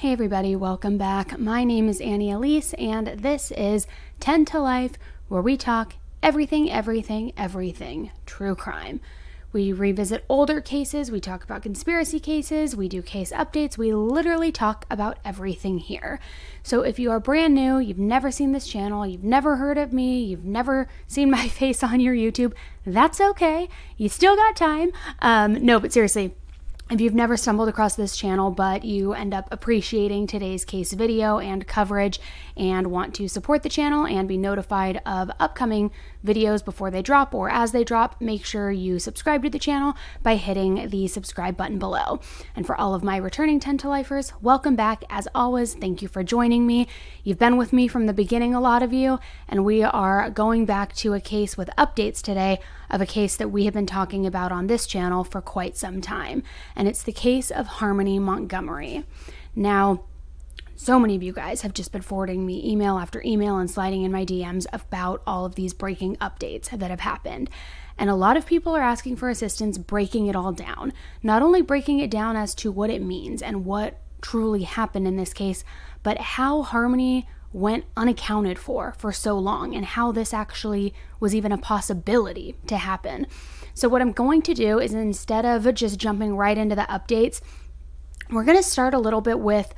Hey everybody, welcome back. My name is Elise, and this is 10 to Life, where we talk everything true crime. We revisit older cases, we talk about conspiracy cases, we do case updates, we literally talk about everything here. So if you are brand new, you've never seen this channel, you've never heard of me, you've never seen my face on your YouTube, that's okay. You still got time. No, but seriously, if you've never stumbled across this channel, but you end up appreciating today's case video and coverage and want to support the channel and be notified of upcoming videos before they drop or as they drop, make sure you subscribe to the channel by hitting the subscribe button below. And for all of my returning 10 to Lifers, welcome back. As always, thank you for joining me. You've been with me from the beginning, a lot of you, and we are going back to a case with updates today of a case that we have been talking about on this channel for quite some time. And it's the case of Harmony Montgomery. Now, so many of you guys have just been forwarding me email after email and sliding in my DMs about all of these breaking updates that have happened. And a lot of people are asking for assistance breaking it all down. Not only breaking it down as to what it means and what truly happened in this case, but how Harmony went unaccounted for so long and how this actually was even a possibility to happen. So what I'm going to do is, instead of just jumping right into the updates, we're going to start a little bit with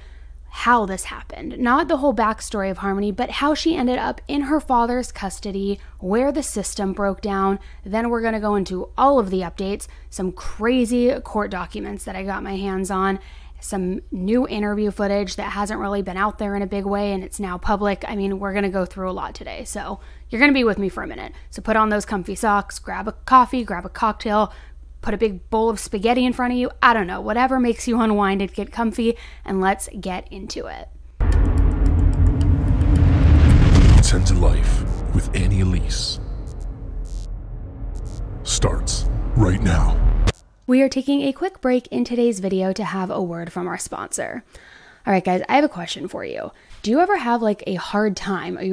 how this happened. Not the whole backstory of Harmony, but how she ended up in her father's custody, where the system broke down. Then we're going to go into all of the updates, some crazy court documents that I got my hands on, some new interview footage that hasn't really been out there in a big way and it's now public. I mean, we're going to go through a lot today, so you're going to be with me for a minute. So put on those comfy socks, grab a coffee, grab a cocktail, put a big bowl of spaghetti in front of you. I don't know, whatever makes you unwind and get comfy, and let's get into it. 10 to Life with Elise starts right now. We are taking a quick break in today's video to have a word from our sponsor. All right, guys, I have a question for you. Do you ever have like a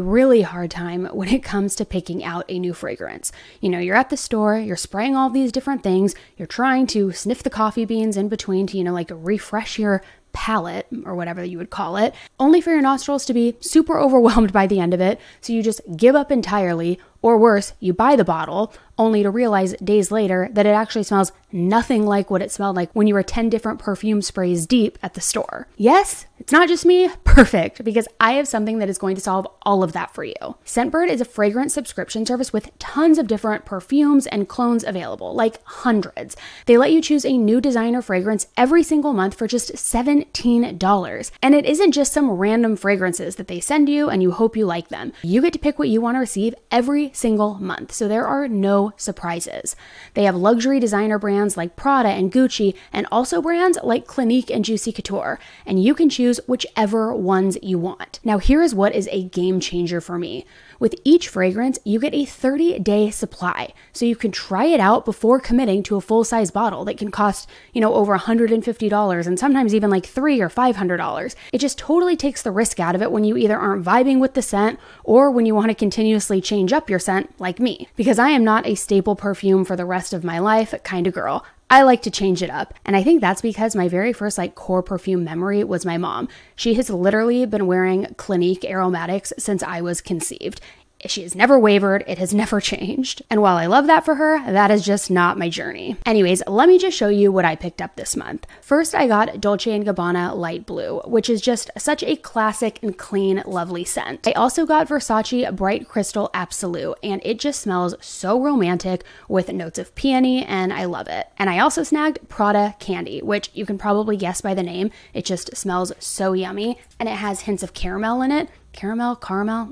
really hard time when it comes to picking out a new fragrance? You know, you're at the store, you're spraying all these different things, you're trying to sniff the coffee beans in between to, like refresh your palette or whatever you would call it, only for your nostrils to be super overwhelmed by the end of it. So you just give up entirely, or worse, you buy the bottle only to realize days later that it actually smells nothing like what it smelled like when you were 10 different perfume sprays deep at the store. Yes, it's not just me. Perfect, because I have something that is going to solve all of that for you. Scentbird is a fragrance subscription service with tons of different perfumes and clones available, like hundreds. They let you choose a new designer fragrance every single month for just $17. And it isn't just some random fragrances that they send you and you hope you like them. You get to pick what you want to receive every single month, so there are no surprises. They have luxury designer brands like Prada and Gucci, and also brands like Clinique and Juicy Couture, and you can choose whichever ones you want. Now, here is what is a game changer for me. With each fragrance, you get a 30-day supply, so you can try it out before committing to a full-size bottle that can cost, over $150 and sometimes even like $300 or $500. It just totally takes the risk out of it when you either aren't vibing with the scent or when you want to continuously change up your scent like me, because I am not a staple perfume for the rest of my life kind of girl. I like to change it up. And I think that's because my very first core perfume memory was my mom. She has literally been wearing Clinique aromatics since I was conceived. She has never wavered. It has never changed. And while I love that for her, that is just not my journey. Anyways, let me just show you what I picked up this month. First, I got Dolce & Gabbana Light Blue, which is just such a classic and clean, lovely scent. I also got Versace Bright Crystal Absolute, and it just smells so romantic with notes of peony, and I love it. And I also snagged Prada Candy, which you can probably guess by the name. It just smells so yummy, and it has hints of caramel in it. Caramel,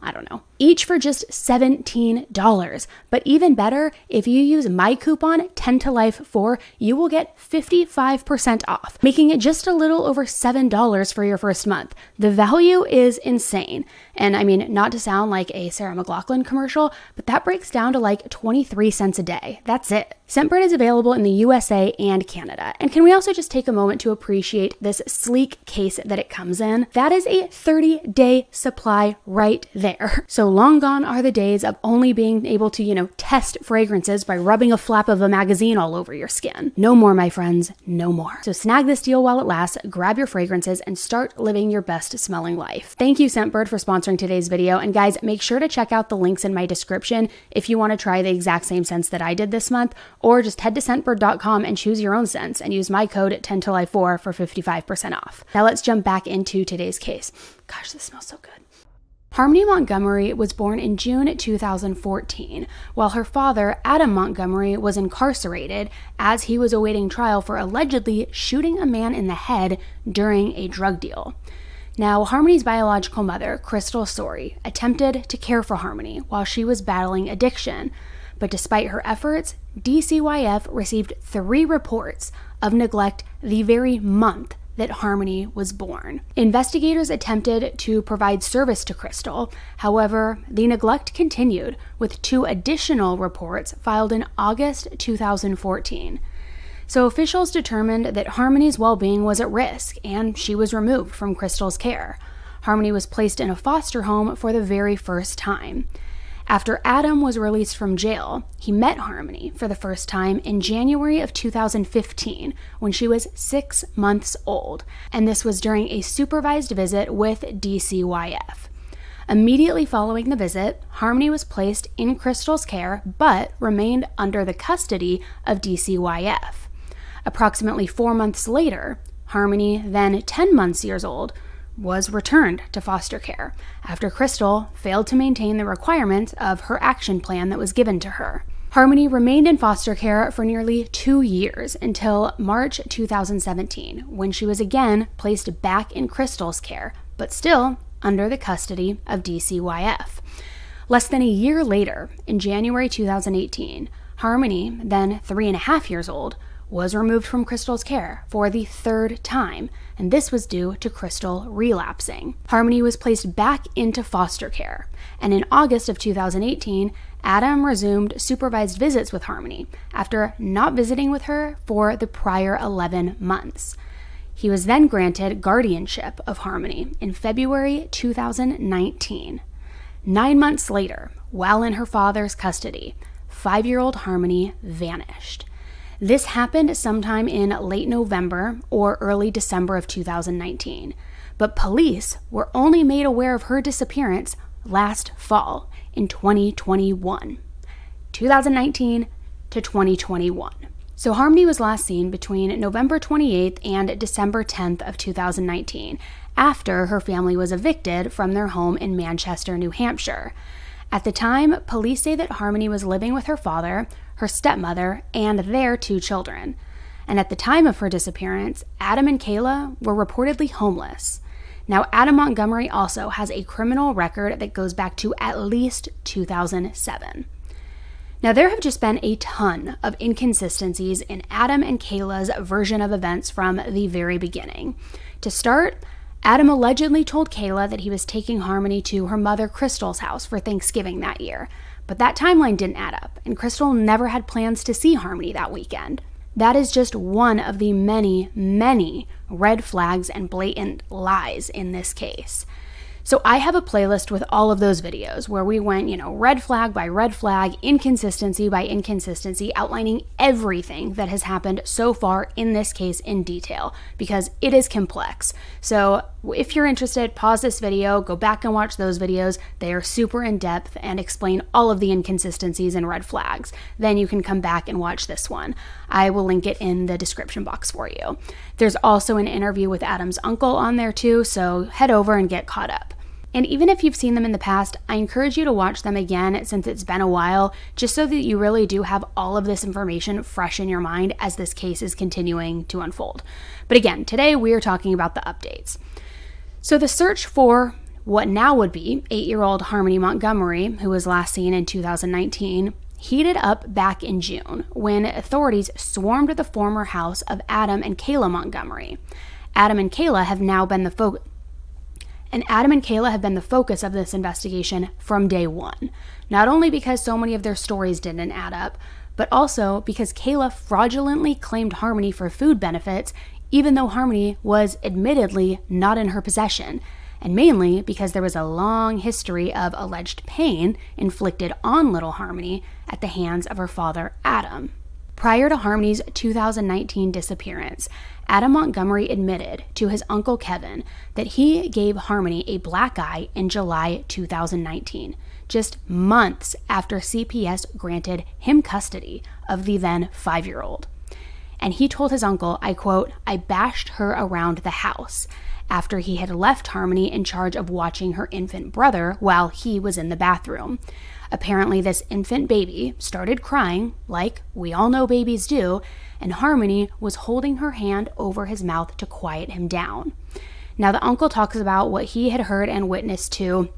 I don't know. Each for just $17. But even better, if you use my coupon 10ToLife4, you will get 55% off, making it just a little over $7 for your first month. The value is insane. And I mean, not to sound like a Sarah McLachlan commercial, but that breaks down to like 23 cents a day. That's it. Scentbird is available in the USA and Canada. And can we also just take a moment to appreciate this sleek case that it comes in? That is a 30-day supply apply right there. So long gone are the days of only being able to, test fragrances by rubbing a flap of a magazine all over your skin. No more, my friends, no more. So snag this deal while it lasts, grab your fragrances, and start living your best smelling life. Thank you, Scentbird, for sponsoring today's video. And guys, make sure to check out the links in my description if you want to try the exact same scents that I did this month, or just head to scentbird.com and choose your own scents and use my code 10TILI4 for 55% off. Now let's jump back into today's case. Gosh, this smells so good. Harmony Montgomery was born in June 2014, while her father, Adam Montgomery, was incarcerated as he was awaiting trial for allegedly shooting a man in the head during a drug deal. Now, Harmony's biological mother, Crystal Sorey, attempted to care for Harmony while she was battling addiction, but despite her efforts, DCYF received 3 reports of neglect the very month that Harmony was born. Investigators attempted to provide service to Crystal. However, the neglect continued, with 2 additional reports filed in August 2014. So officials determined that Harmony's well-being was at risk, and she was removed from Crystal's care. Harmony was placed in a foster home for the very first time. After Adam was released from jail, he met Harmony for the first time in January of 2015 when she was 6 months old, and this was during a supervised visit with DCYF. Immediately following the visit, Harmony was placed in Crystal's care but remained under the custody of DCYF. Approximately 4 months later, Harmony, then 10 years old, was returned to foster care after Crystal failed to maintain the requirements of her action plan that was given to her. Harmony remained in foster care for nearly 2 years until March 2017, when she was again placed back in Crystal's care, but still under the custody of DCYF. Less than a year later, in January 2018, Harmony, then 3.5 years old, was removed from Crystal's care for the 3rd time, and this was due to Crystal relapsing. Harmony was placed back into foster care, and in August of 2018, Adam resumed supervised visits with Harmony after not visiting with her for the prior 11 months. He was then granted guardianship of Harmony in February 2019. 9 months later, while in her father's custody, 5-year-old Harmony vanished. This happened sometime in late November or early December of 2019, but police were only made aware of her disappearance last fall in 2021. 2019 to 2021. So Harmony was last seen between November 28th and December 10th of 2019, after her family was evicted from their home in Manchester, New Hampshire. At the time, police say that Harmony was living with her father, her stepmother, and their 2 children. And at the time of her disappearance, Adam and Kayla were reportedly homeless. Now, Adam Montgomery also has a criminal record that goes back to at least 2007. Now, there have just been a ton of inconsistencies in Adam and Kayla's version of events from the very beginning. To start, Adam allegedly told Kayla that he was taking Harmony to her mother Crystal's house for Thanksgiving that year, but that timeline didn't add up, and Crystal never had plans to see Harmony that weekend. That is just one of the many, many red flags and blatant lies in this case. So I have a playlist with all of those videos where we went, red flag by red flag, inconsistency by inconsistency, outlining everything that has happened so far in this case in detail, because it is complex. So if you're interested, pause this video, go back and watch those videos. They are super in depth and explain all of the inconsistencies and red flags. Then you can come back and watch this one. I will link it in the description box for you. There's also an interview with Adam's uncle on there too, so head over and get caught up. And even if you've seen them in the past, I encourage you to watch them again since it's been a while, just so that you really do have all of this information fresh in your mind as this case is continuing to unfold. But again, today we are talking about the updates. So the search for what now would be 8-year-old Harmony Montgomery, who was last seen in 2019, heated up back in June when authorities swarmed the former house of Adam and Kayla Montgomery. Adam and Kayla have been the focus of this investigation from day one, not only because so many of their stories didn't add up, but also because Kayla fraudulently claimed Harmony for food benefits, even though Harmony was admittedly not in her possession. and mainly because there was a long history of alleged pain inflicted on little Harmony at the hands of her father, Adam. Prior to Harmony's 2019 disappearance, Adam Montgomery admitted to his uncle Kevin that he gave Harmony a black eye in July 2019, just months after CPS granted him custody of the then 5-year-old. And he told his uncle, I quote, "I bashed her around the house," after he had left Harmony in charge of watching her infant brother while he was in the bathroom. Apparently, this infant baby started crying, like we all know babies do, and Harmony was holding her hand over his mouth to quiet him down. Now, the uncle talks about what he had heard and witnessed to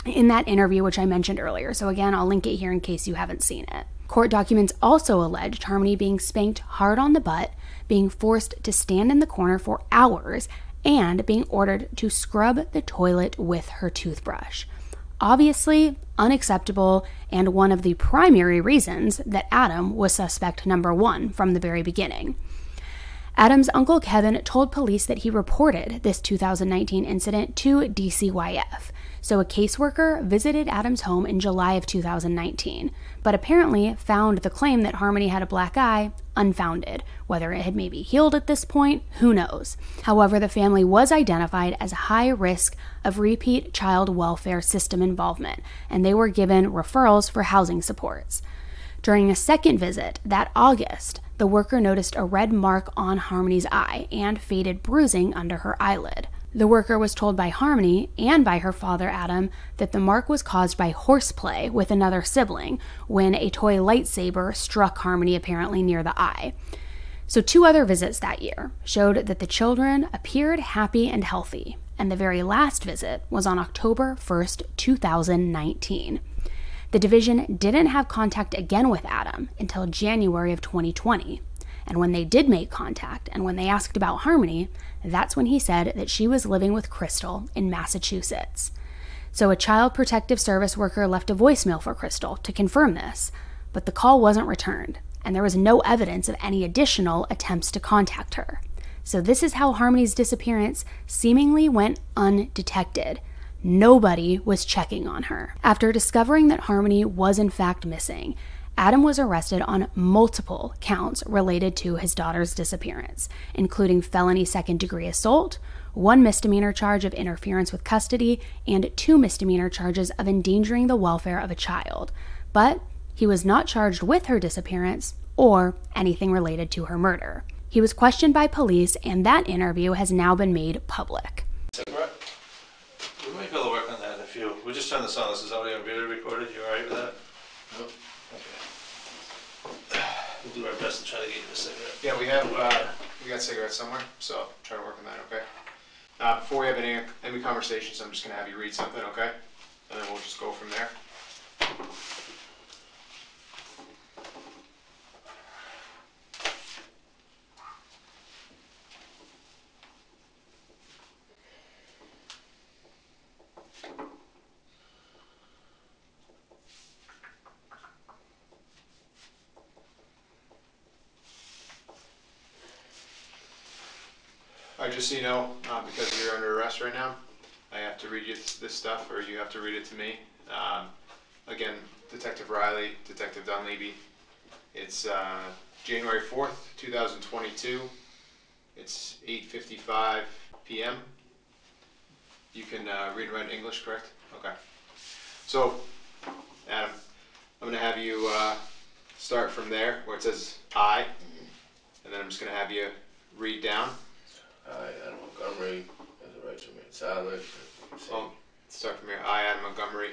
in that interview, which I mentioned earlier. So again, I'll link it here in case you haven't seen it. Court documents also alleged Harmony being spanked hard on the butt, being forced to stand in the corner for hours, and being ordered to scrub the toilet with her toothbrush. Obviously unacceptable, and one of the primary reasons that Adam was suspect number 1 from the very beginning. Adam's uncle Kevin told police that he reported this 2019 incident to DCYF. So a caseworker visited Adam's home in July of 2019, but apparently found the claim that Harmony had a black eye unfounded. Whether it had maybe healed at this point, who knows? However, the family was identified as high risk of repeat child welfare system involvement, and they were given referrals for housing supports. During a second visit that August, the worker noticed a red mark on Harmony's eye and faded bruising under her eyelid. The worker was told by Harmony and by her father, Adam, that the mark was caused by horseplay with another sibling when a toy lightsaber struck Harmony apparently near the eye. So 2 other visits that year showed that the children appeared happy and healthy, and the very last visit was on October 1st, 2019. The division didn't have contact again with Adam until January of 2020. And when they did make contact, and when they asked about Harmony, that's when he said that she was living with Crystal in Massachusetts. So a child protective service worker left a voicemail for Crystal to confirm this, but the call wasn't returned, and there was no evidence of any additional attempts to contact her. So this is how Harmony's disappearance seemingly went undetected. Nobody was checking on her. After discovering that Harmony was in fact missing, Adam was arrested on multiple counts related to his daughter's disappearance, including felony second-degree assault, 1 misdemeanor charge of interference with custody, and 2 misdemeanor charges of endangering the welfare of a child. But he was not charged with her disappearance or anything related to her murder. He was questioned by police, and that interview has now been made public. Cigarette? We might be able to work on that if you... We just turned this on. This is audio and video recorded. You alright with that? Nope. Okay. We'll do our best to try to get you a cigarette. Yeah, we got cigarettes somewhere, so try to work on that, okay? Before we have any conversations, I'm just gonna have you read something, okay? And then we'll just go from there. Alright, just so you know, because you're under arrest right now, I have to read you this stuff, or you have to read it to me. Again, Detective Riley, Detective Dunleavy. It's January 4th, 2022. It's 8:55 p.m. You can read and write English, correct? Okay. So, Adam, I'm going to have you start from there, where it says I, and then I'm just going to have you read down. I, Adam Montgomery, have the right to remain silent. Start from here. I, Adam Montgomery,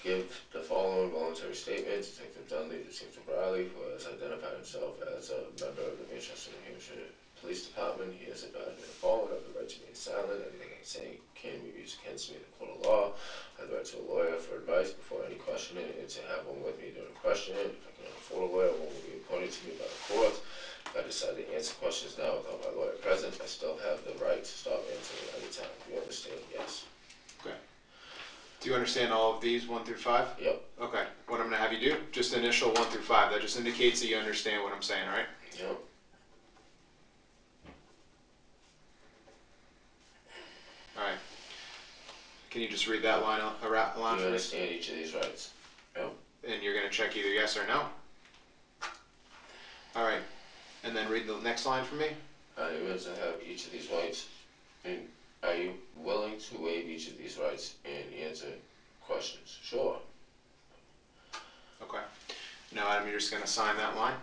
Give the following voluntary statement. Detective Dunleavy, Detective Riley, who has identified himself as a member of the Manchester, New Hampshire Police Department. He has advised me to follow. I have the right to remain silent. Anything I say can be used against me in the court of law. I have the right to a lawyer for advice before any questioning, and to have one with me during questioning. If I cannot afford a lawyer, one will be appointed to me by the court. If I decide to answer questions now without my lawyer present, I still have the right to stop answering at any time. Do you understand? Yes. Okay. Do you understand all of these, 1 through 5? Yep. Okay. What I'm going to have you do, just initial 1 through 5. That just indicates that you understand what I'm saying, all right? Yep. All right. Can you just read that line Do for you me? understand each of these rights? Yep. And you're going to check either yes or no. All right. And then read the next line for me. Are you willing to have each of these rights? And are you willing to waive each of these rights and answer questions? Sure. Okay. Now, Adam, you're just going to sign that line.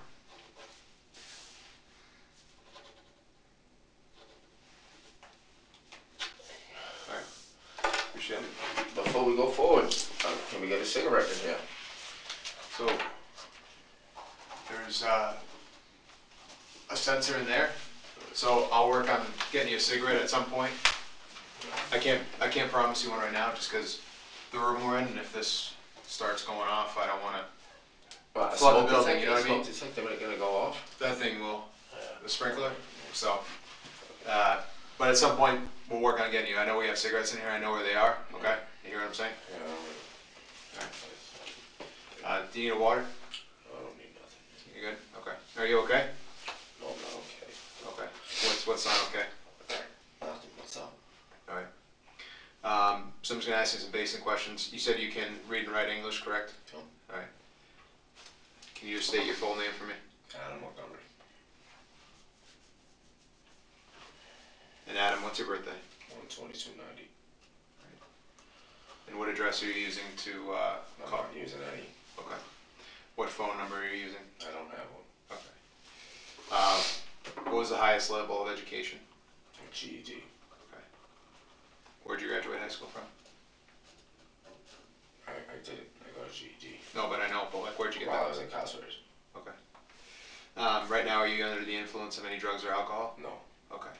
All right. Appreciate it. Before we go forward, can we get a cigarette in here? So, there's a sensor in there. So I'll work on getting you a cigarette at some point. I can't promise you one right now, just because the room we're in, and if this starts going off, I don't want to flood the building. You know what I mean? Smoke detector ain't gonna go off. That thing will, the sprinkler. So, but at some point we'll work on getting you. I know we have cigarettes in here. I know where they are. Okay, you hear what I'm saying? Yeah. All right. Do you need a water? I don't need nothing. You good? Okay. Are you okay? No, I'm not okay. Okay. What's not okay? Nothing. What's up? All right. So I'm just gonna ask you some basic questions. You said you can read and write English, correct? Sure. All right. Can you just state your full name for me? Adam Montgomery. And Adam, what's your birthday? 12290. And what address are you using to I'm call? not using any. Okay. What phone number are you using? I don't have one. Okay. What was the highest level of education? GED. Okay. Where'd you graduate high school from? I did. I got a GED. No, but I know. But like, where'd you get While I that? was incarcerated. Okay. Right now, are you under the influence of any drugs or alcohol? No. Okay.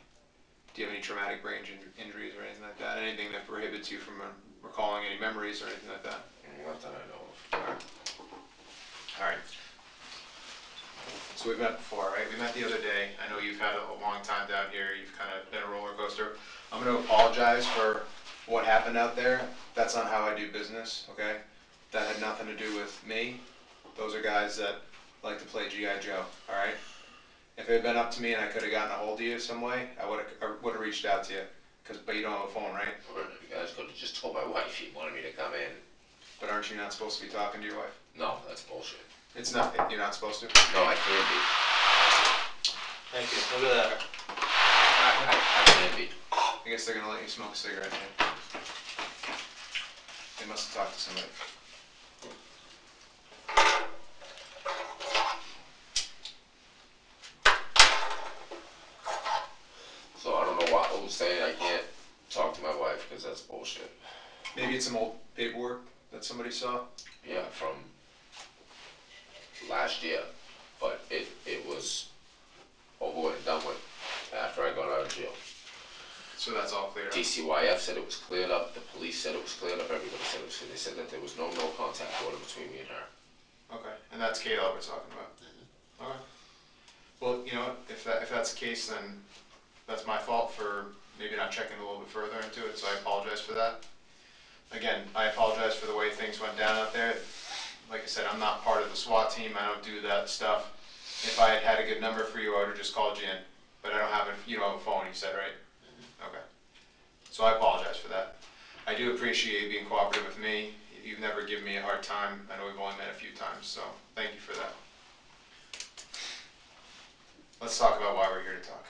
Do you have any traumatic brain injuries or anything like that? Anything that prohibits you from recalling any memories or anything like that? Not that I know of. All right. So we've met before, right? We met the other day. I know you've had a long time down here. You've kind of been a roller coaster. I'm going to apologize for what happened out there. That's not how I do business, okay? That had nothing to do with me. Those are guys that like to play G.I. Joe, all right? If it had been up to me and I could have gotten a hold of you some way, I would have reached out to you. But you don't have a phone, right? You guys could have just told my wife you wanted me to come in. But aren't you not supposed to be talking to your wife? No, that's bullshit. It's not. You're not supposed to? No, I can't be. Thank you. Look at that. I can't be. I guess they're going to let you smoke a cigarette here. They must have talked to somebody. So I don't know why I was saying I can't talk to my wife because that's bullshit. Maybe it's some old paperwork that somebody saw. Yeah, from last year, but it was over and done with after I got out of jail. So that's all cleared up. DCYF said it was cleared up, the police said it was cleared up, everybody said it was cleared. They said that there was no contact order between me and her. Okay, and that's Kayla we're talking about. Okay. Well, you know what? If that's the case, then that's my fault for maybe not checking a little bit further into it. So I apologize for that. Again, I apologize for the way things went down out there. Like I said, I'm not part of the SWAT team. I don't do that stuff. If I had had a good number for you, I would have just called you in. But I don't have it. You don't have a phone. You said, right? Okay. So I apologize for that. I do appreciate you being cooperative with me. You've never given me a hard time. I know we've only met a few times, so thank you for that. Let's talk about why we're here to talk.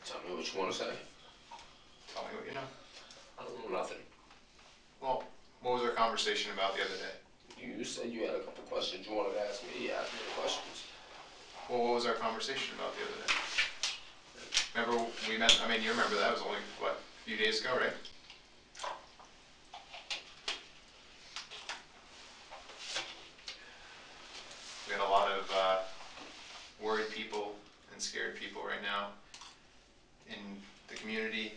Tell me what you want to say. Tell me what you know. I don't know nothing. Well, what was our conversation about the other day? You said you had a couple questions you wanted to ask me. Ask me the questions. Well, what was our conversation about the other day? Remember we met, I mean, you remember that, it was only, what, a few days ago, right? We had a lot of worried people and scared people right now in the community.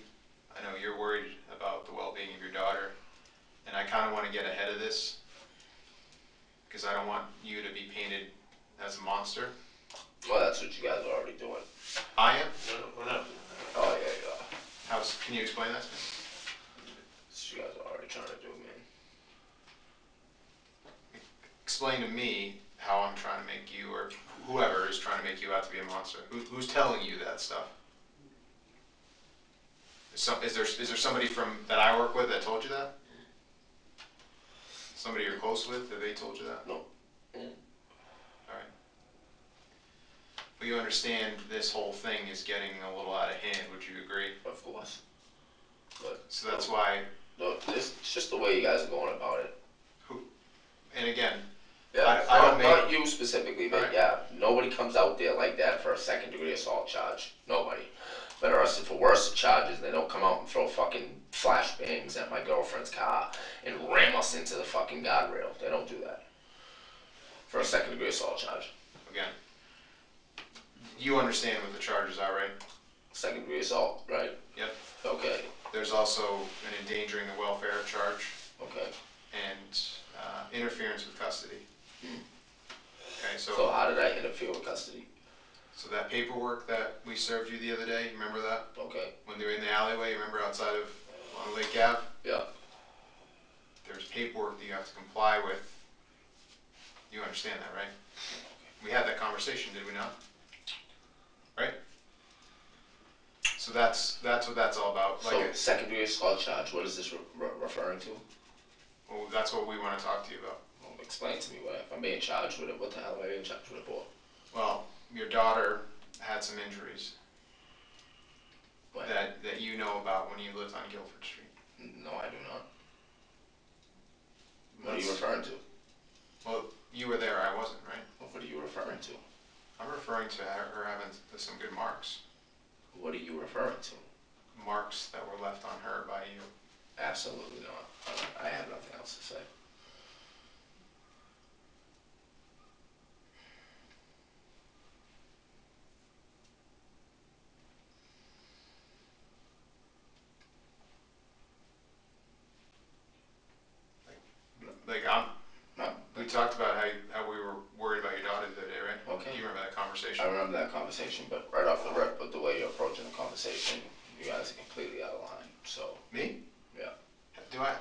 I know you're worried about the well-being of your daughter, and I kind of want to get ahead of this because I don't want you to be painted as a monster. Well, that's what you guys are already doing. I am? No, we're not. Oh, yeah. Can you explain that to me? That's what you guys are already trying to do, man. Explain to me how I'm trying to make you, or whoever is trying to make you out to be a monster. Who's telling you that stuff? Is there somebody that I work with that told you that? Somebody you're close with, that they told you that? No. Alright. But you understand this whole thing is getting a little out of hand, would you agree? Of course. But So that's why, look, it's just the way you guys are going about it. and again, Yeah, I don't not you specifically, but Right. yeah, nobody comes out there like that for a second-degree assault charge. Nobody. Been arrested for worse charges. They don't come out and throw fucking flashbangs at my girlfriend's car and ram us into the fucking guardrail. They don't do that for a second-degree assault charge. again, you understand what the charges are, right? Second-degree assault, right? Yep. Okay. There's also an endangering the welfare charge Okay. and interference with custody. Okay, So how did I interfere with custody? so that paperwork that we served you the other day, you remember that? Okay. When they were in the alleyway, remember outside of on Lake Ave? Yeah. There's paperwork that you have to comply with. You understand that, right? We had that conversation, did we not? Right? So that's what that's all about. Like, So second-degree assault charge. What is this referring to? well, that's what we want to talk to you about. Well, explain to me what if I'm being charged with it. What the hell am I being charged with it for? Well, your daughter had some injuries What? that you know about when you lived on Guilford Street. No, I do not. What are you referring to? Well, you were there, I wasn't, right? What are you referring to? I'm referring to her having some good marks. What are you referring to? Marks that were left on her by you. Absolutely not. I have nothing else to say. Like, No. we talked about how we were worried about your daughter the other day, right? Okay. Do you remember that conversation? I remember that conversation, but right off the rip, with the way you're approaching the conversation, you guys are completely out of line. So, Me? yeah. Do I?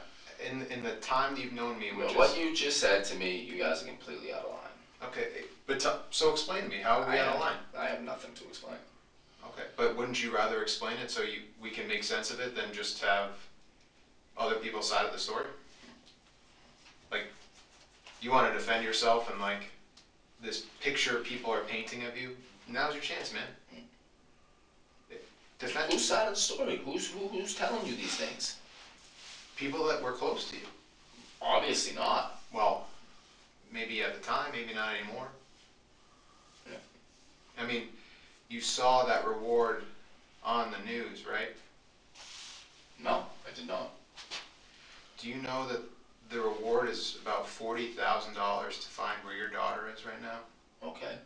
In the time that you've known me, which What is you just said to me, you guys are completely out of line. okay, but so explain to me how are we out of line? I have nothing to explain. Okay, but wouldn't you rather explain it so we can make sense of it than just have other people's side of the story? Like, you want to defend yourself and like this picture people are painting of you. Now's your chance, man. Defend Whose side of the story? Who's telling you these things? people that were close to you. Obviously not. Well, maybe at the time, maybe not anymore. Yeah. I mean, you saw that reward on the news, right? No, I did not. Do you know that the reward is about $40,000 to find where your daughter is right now? Okay.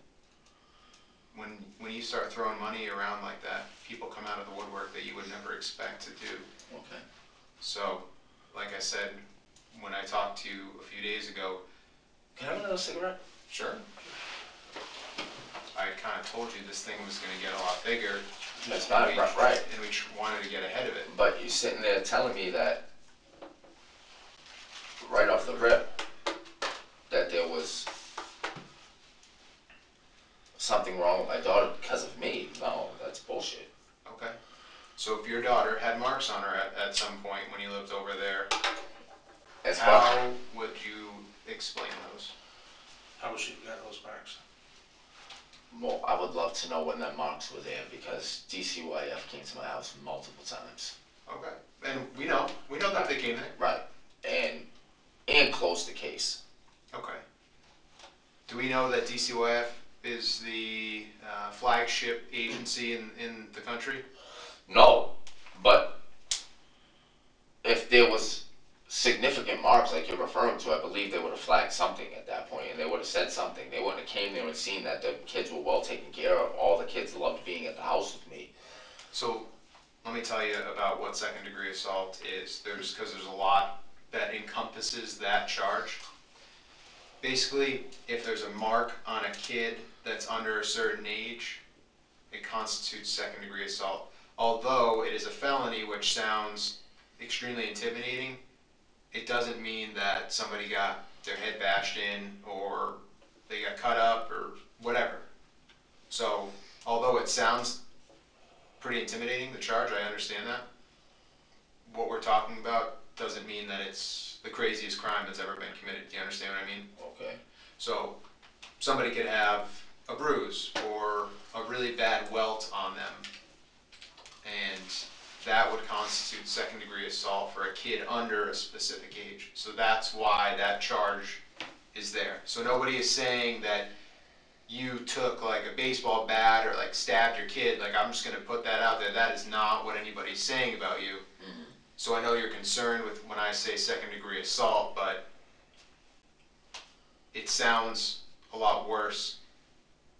When you start throwing money around like that, people come out of the woodwork that you would never expect to do. Okay. So, like I said, when I talked to you a few days ago, Can I have another cigarette? sure, I kind of told you this thing was going to get a lot bigger. That's not and right. And we wanted to get ahead of it. But you're sitting there telling me that right off the rip that there was something wrong with my daughter because of me. No, that's bullshit. Okay. So if your daughter had marks on her at some point when you lived over there, As how far would you explain those? How was she got those marks? well, I would love to know when that marks were there because DCYF came to my house multiple times. Okay. And we know that they came there. Right. And closed the case. Okay. Do we know that DCYF is the flagship agency in the country? No, but if there was significant marks like you're referring to, I believe they would have flagged something at that point, and they would have said something. They wouldn't have came there and seen that the kids were well taken care of. All the kids loved being at the house with me. So let me tell you about what second degree assault is. Because there's a lot that encompasses that charge. Basically, if there's a mark on a kid that's under a certain age, it constitutes second degree assault. Although it is a felony, which sounds extremely intimidating, it doesn't mean that somebody got their head bashed in or they got cut up or whatever. So, although it sounds pretty intimidating, the charge, I understand that, what we're talking about doesn't mean that it's the craziest crime that's ever been committed. Do you understand what I mean? Okay. So somebody could have a bruise or a really bad welt on them, and that would constitute second-degree assault for a kid under a specific age. So that's why that charge is there. So nobody is saying that you took like a baseball bat or like stabbed your kid. Like, I'm just going to put that out there. That is not what anybody's saying about you. Mm-hmm. So I know you're concerned with when I say second-degree assault, but it sounds a lot worse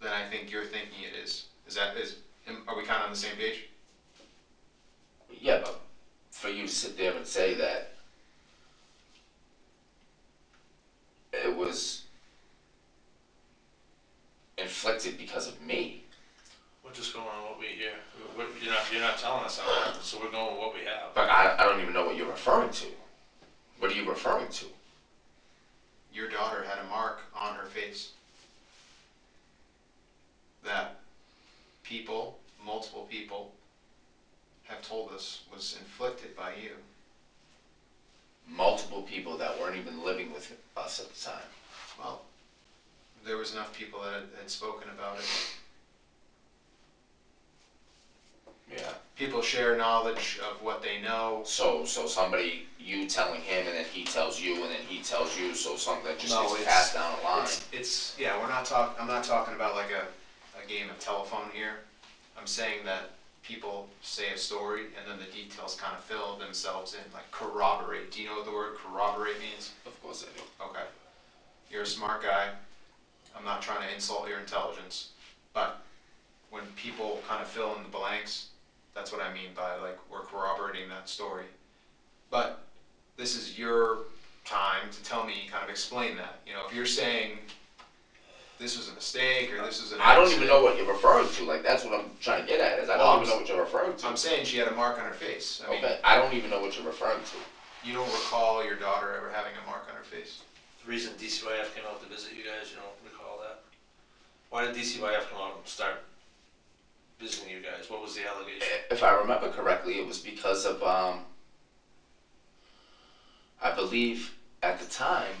than I think you're thinking it is. Are we kind of on the same page? Yeah, but for you to sit there and say that it was inflicted because of me. We're just going on what we hear. You're not telling us how it happened, so we're going with what we have. But I don't even know what you're referring to. What are you referring to? Your daughter had a mark on her face that people, multiple people, have told us was inflicted by you. Multiple people that weren't even living with us at the time. Well, there was enough people that had spoken about it. Yeah. People share knowledge of what they know. So somebody, you telling him, and then he tells you, and then he tells you, so something that just No, gets it's- passed down the line. Yeah, I'm not talking about like a game of telephone here. I'm saying that people say a story and then the details kind of fill themselves in, like corroborate. Do you know what the word corroborate means? Of course I do. Okay. You're a smart guy. I'm not trying to insult your intelligence, but when people kind of fill in the blanks, that's what I mean by like we're corroborating that story. But this is your time to tell me, kind of explain that. You know, if you're saying this was a mistake or this was an I don't accident. even know what you're referring to. Like, that's what I'm trying to get at, is I don't even know what you're referring to. I'm saying she had a mark on her face. I mean, Okay, I don't even know what you're referring to. you don't recall your daughter ever having a mark on her face? The reason DCYF came out to visit you guys, you don't recall that? Why did DCYF come out and start visiting you guys? What was the allegation? If I remember correctly, it was because of, I believe at the time,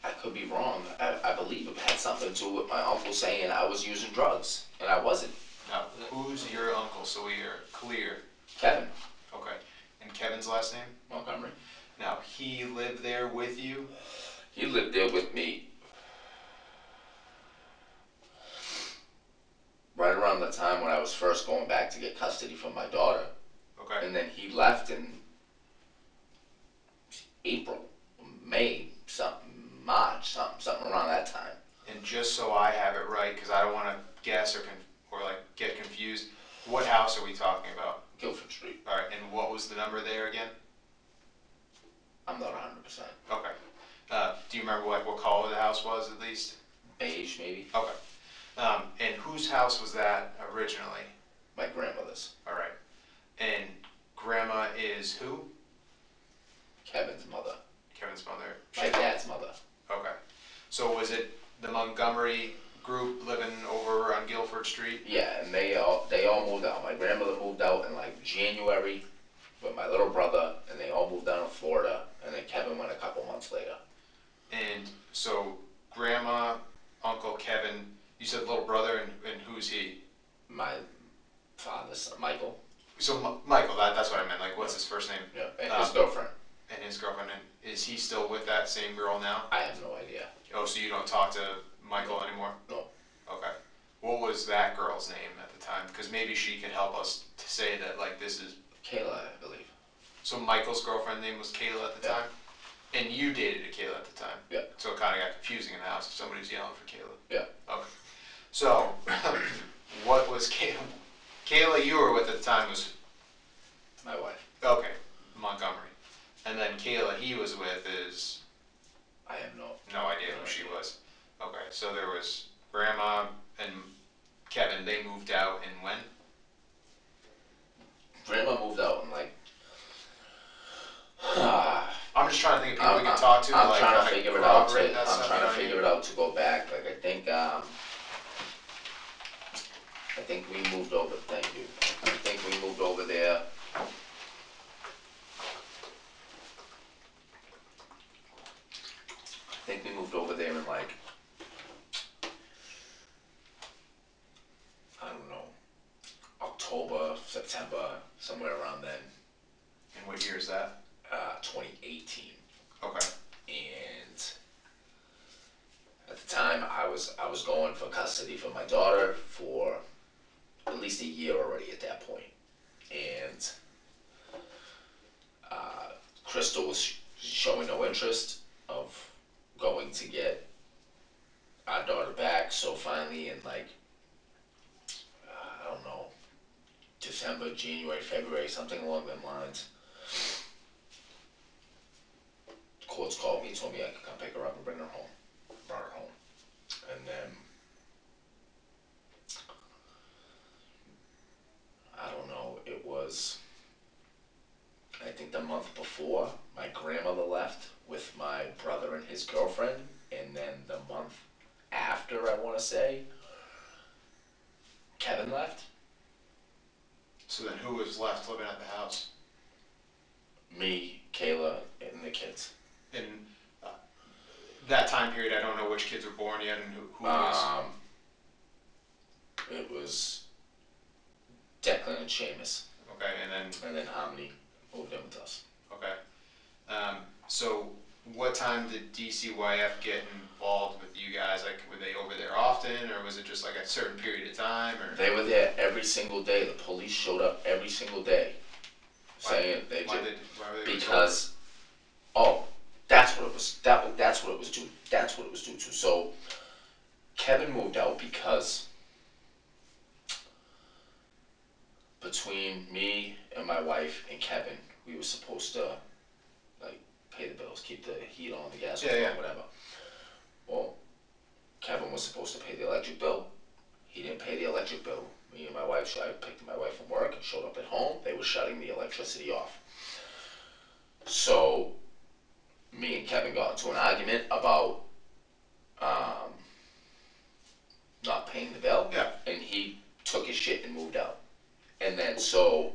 I could be wrong, I believe it had something to do with my uncle saying I was using drugs, and I wasn't. Now, who's your uncle so we are clear? Kevin Okay. And Kevin's last name? Montgomery. Now, he lived there with you? He lived there with me right around the time when I was first going back to get custody from my daughter. Okay. And then he left in April, May, March, something around that time. And just so I have it right, because I don't want to guess or like get confused, what house are we talking about? Guilford Street. All right, and what was the number there again? I'm not 100%. Okay. Do you remember what color the house was at least? Beige, maybe? Okay. And whose house was that originally? My grandmother's. All right. And grandma is who? Kevin's mother. Kevin's mother. My dad's mother. Okay. So was it the Montgomery group living over on Guilford Street? Yeah, and they all moved out. My grandmother moved out in like January with my little brother, and they all moved down to Florida, and then Kevin went a couple months later. And so grandma, uncle Kevin, you said little brother, and who's he? My father's son, Michael. So Michael, that's what I meant. Like, what's his first name? Yeah, and his girlfriend. And his girlfriend. And is he still with that same girl now? I have no idea. Oh, so you don't talk to Michael anymore? No. Okay. What was that girl's name at the time? Because maybe she could help us to say that, like, this is... Kayla, I believe. So Michael's girlfriend's name was Kayla at the time? And you dated a Kayla at the time? Yeah. So it kind of got confusing in the house if somebody's yelling for Kayla. Yeah. Okay. So, what was Kayla? Kayla you were with at the time was... My wife. Okay, Montgomery. And then Kayla he was with is... I have no idea who she was. Okay, so there was Grandma and Kevin, they moved out in when? Grandma moved out in like... I'm just trying to think of people we can talk to. I'm like, trying to figure it out. corroborate that stuff, I'm trying to you know what I figure mean? it out to go back. Like I think we moved over. Thank you. I think we moved over there was that? 2018. Okay. And at the time, I was going for custody for my daughter for at least a year already at that point. And Crystal was showing no interest of going to get our daughter back. So finally, in like, I don't know, December, January, February, something along them lines, the courts called me, told me I could come pick her up and bring her home. Brought her home. And then, I don't know, it was, I think the month before, my grandmother left with my brother and his girlfriend, and then the month after, I want to say, Kevin left. So then who was left living at the house? Me, Kayla, and the kids. In that time period, I don't know which kids were born yet and who was. It was Declan and Seamus, Okay, and then Harmony moved in with us. okay. So what time did DCYF get involved with you guys? Like, were they over there often, or was it just like a certain period of time? Or They were there every single day. The police showed up every single day, saying why were they because oh, that's what it was. That's what it was due. That's what it was due to. So Kevin moved out because between me and my wife and Kevin, we were supposed to like pay the bills, keep the heat on, the gas on, whatever. Well, Kevin was supposed to pay the electric bill. He didn't pay the electric bill. Me and my wife, I picked my wife from work and showed up at home. They were shutting the electricity off. So me and Kevin got into an argument about not paying the bill. Yeah. And he took his shit and moved out. And then so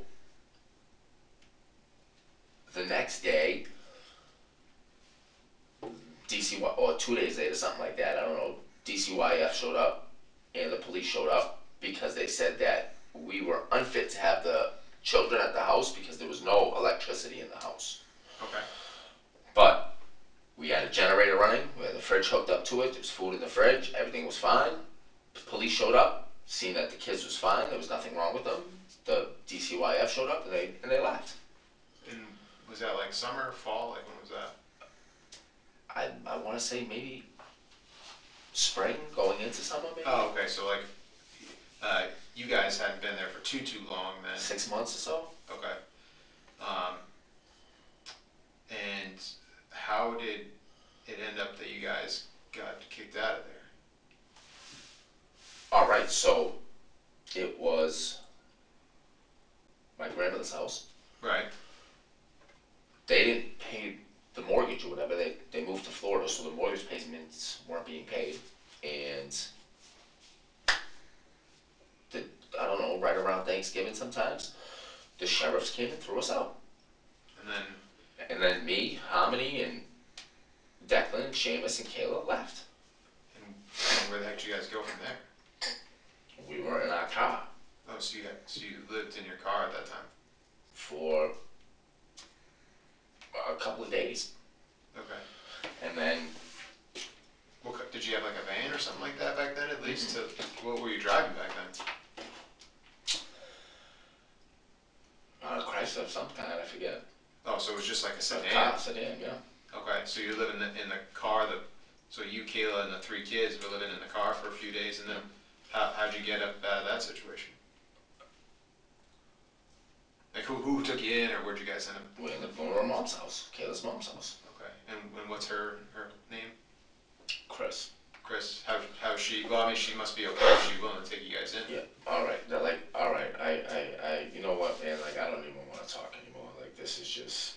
the next day, DCY, or 2 days later, something like that, I don't know, DCYF showed up and the police showed up because they said that we were unfit to have the children at the house because there was no electricity in the house. Okay. But we had a generator running, we had the fridge hooked up to it, there was food in the fridge, everything was fine. The police showed up, seen that the kids was fine, there was nothing wrong with them. The DCYF showed up and they left. And was that like summer, fall? Like, when was that? I want to say maybe spring going into summer, maybe. Oh, okay. So like, you guys hadn't been there for too long then. 6 months or so. Okay. And how did it end up that you guys got kicked out of there? All right, so it was my grandmother's house. Right. They didn't pay the mortgage or whatever. They moved to Florida, so the mortgage payments weren't being paid. And I don't know, right around Thanksgiving sometimes, the sheriffs came and threw us out. And then me, Harmony, and Declan, and Seamus, and Kayla left. And where the heck did you guys go from there? We were in our car Oh, so you lived in your car at that time? for a couple of days. Okay. And then Did you have like a van or something like that back then, at least? What were you driving back then? Chrysler of some kind, I forget. Oh, so it was just like a sedan? Car, sedan, yeah. Okay, so you live in the car. So you, Kayla, and the 3 kids were living in the car for a few days, and then how'd you get up out of that situation? Like, who took you in, or where'd you guys end up? We ended up going to our mom's house, Kayla's mom's house. Okay, and what's her name? Chris. Chris. How's she? Well, I mean, she must be okay if she's willing to take you guys in. Yeah. All right. They're like, all right. I. You know what, man? Like, I don't even want to talk anymore. Like, this is just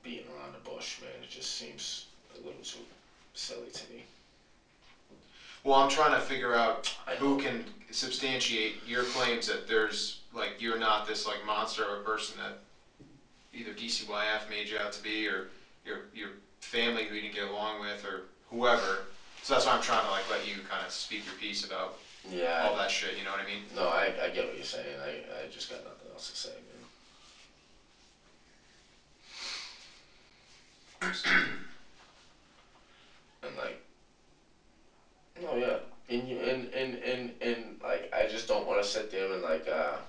beating around the bush, man. It just seems a little too silly to me. Well, I'm trying to figure out who can substantiate your claims that there's like you're not this like monster of a person that either DCYF made you out to be, or your family who you didn't get along with, or whoever. So that's why I'm trying to like let you kind of speak your piece about all that shit. You know what I mean? No, I get what you're saying. I just got nothing else to say, man. abuse. And like, no, yeah, and like, I just don't want to sit there and like, can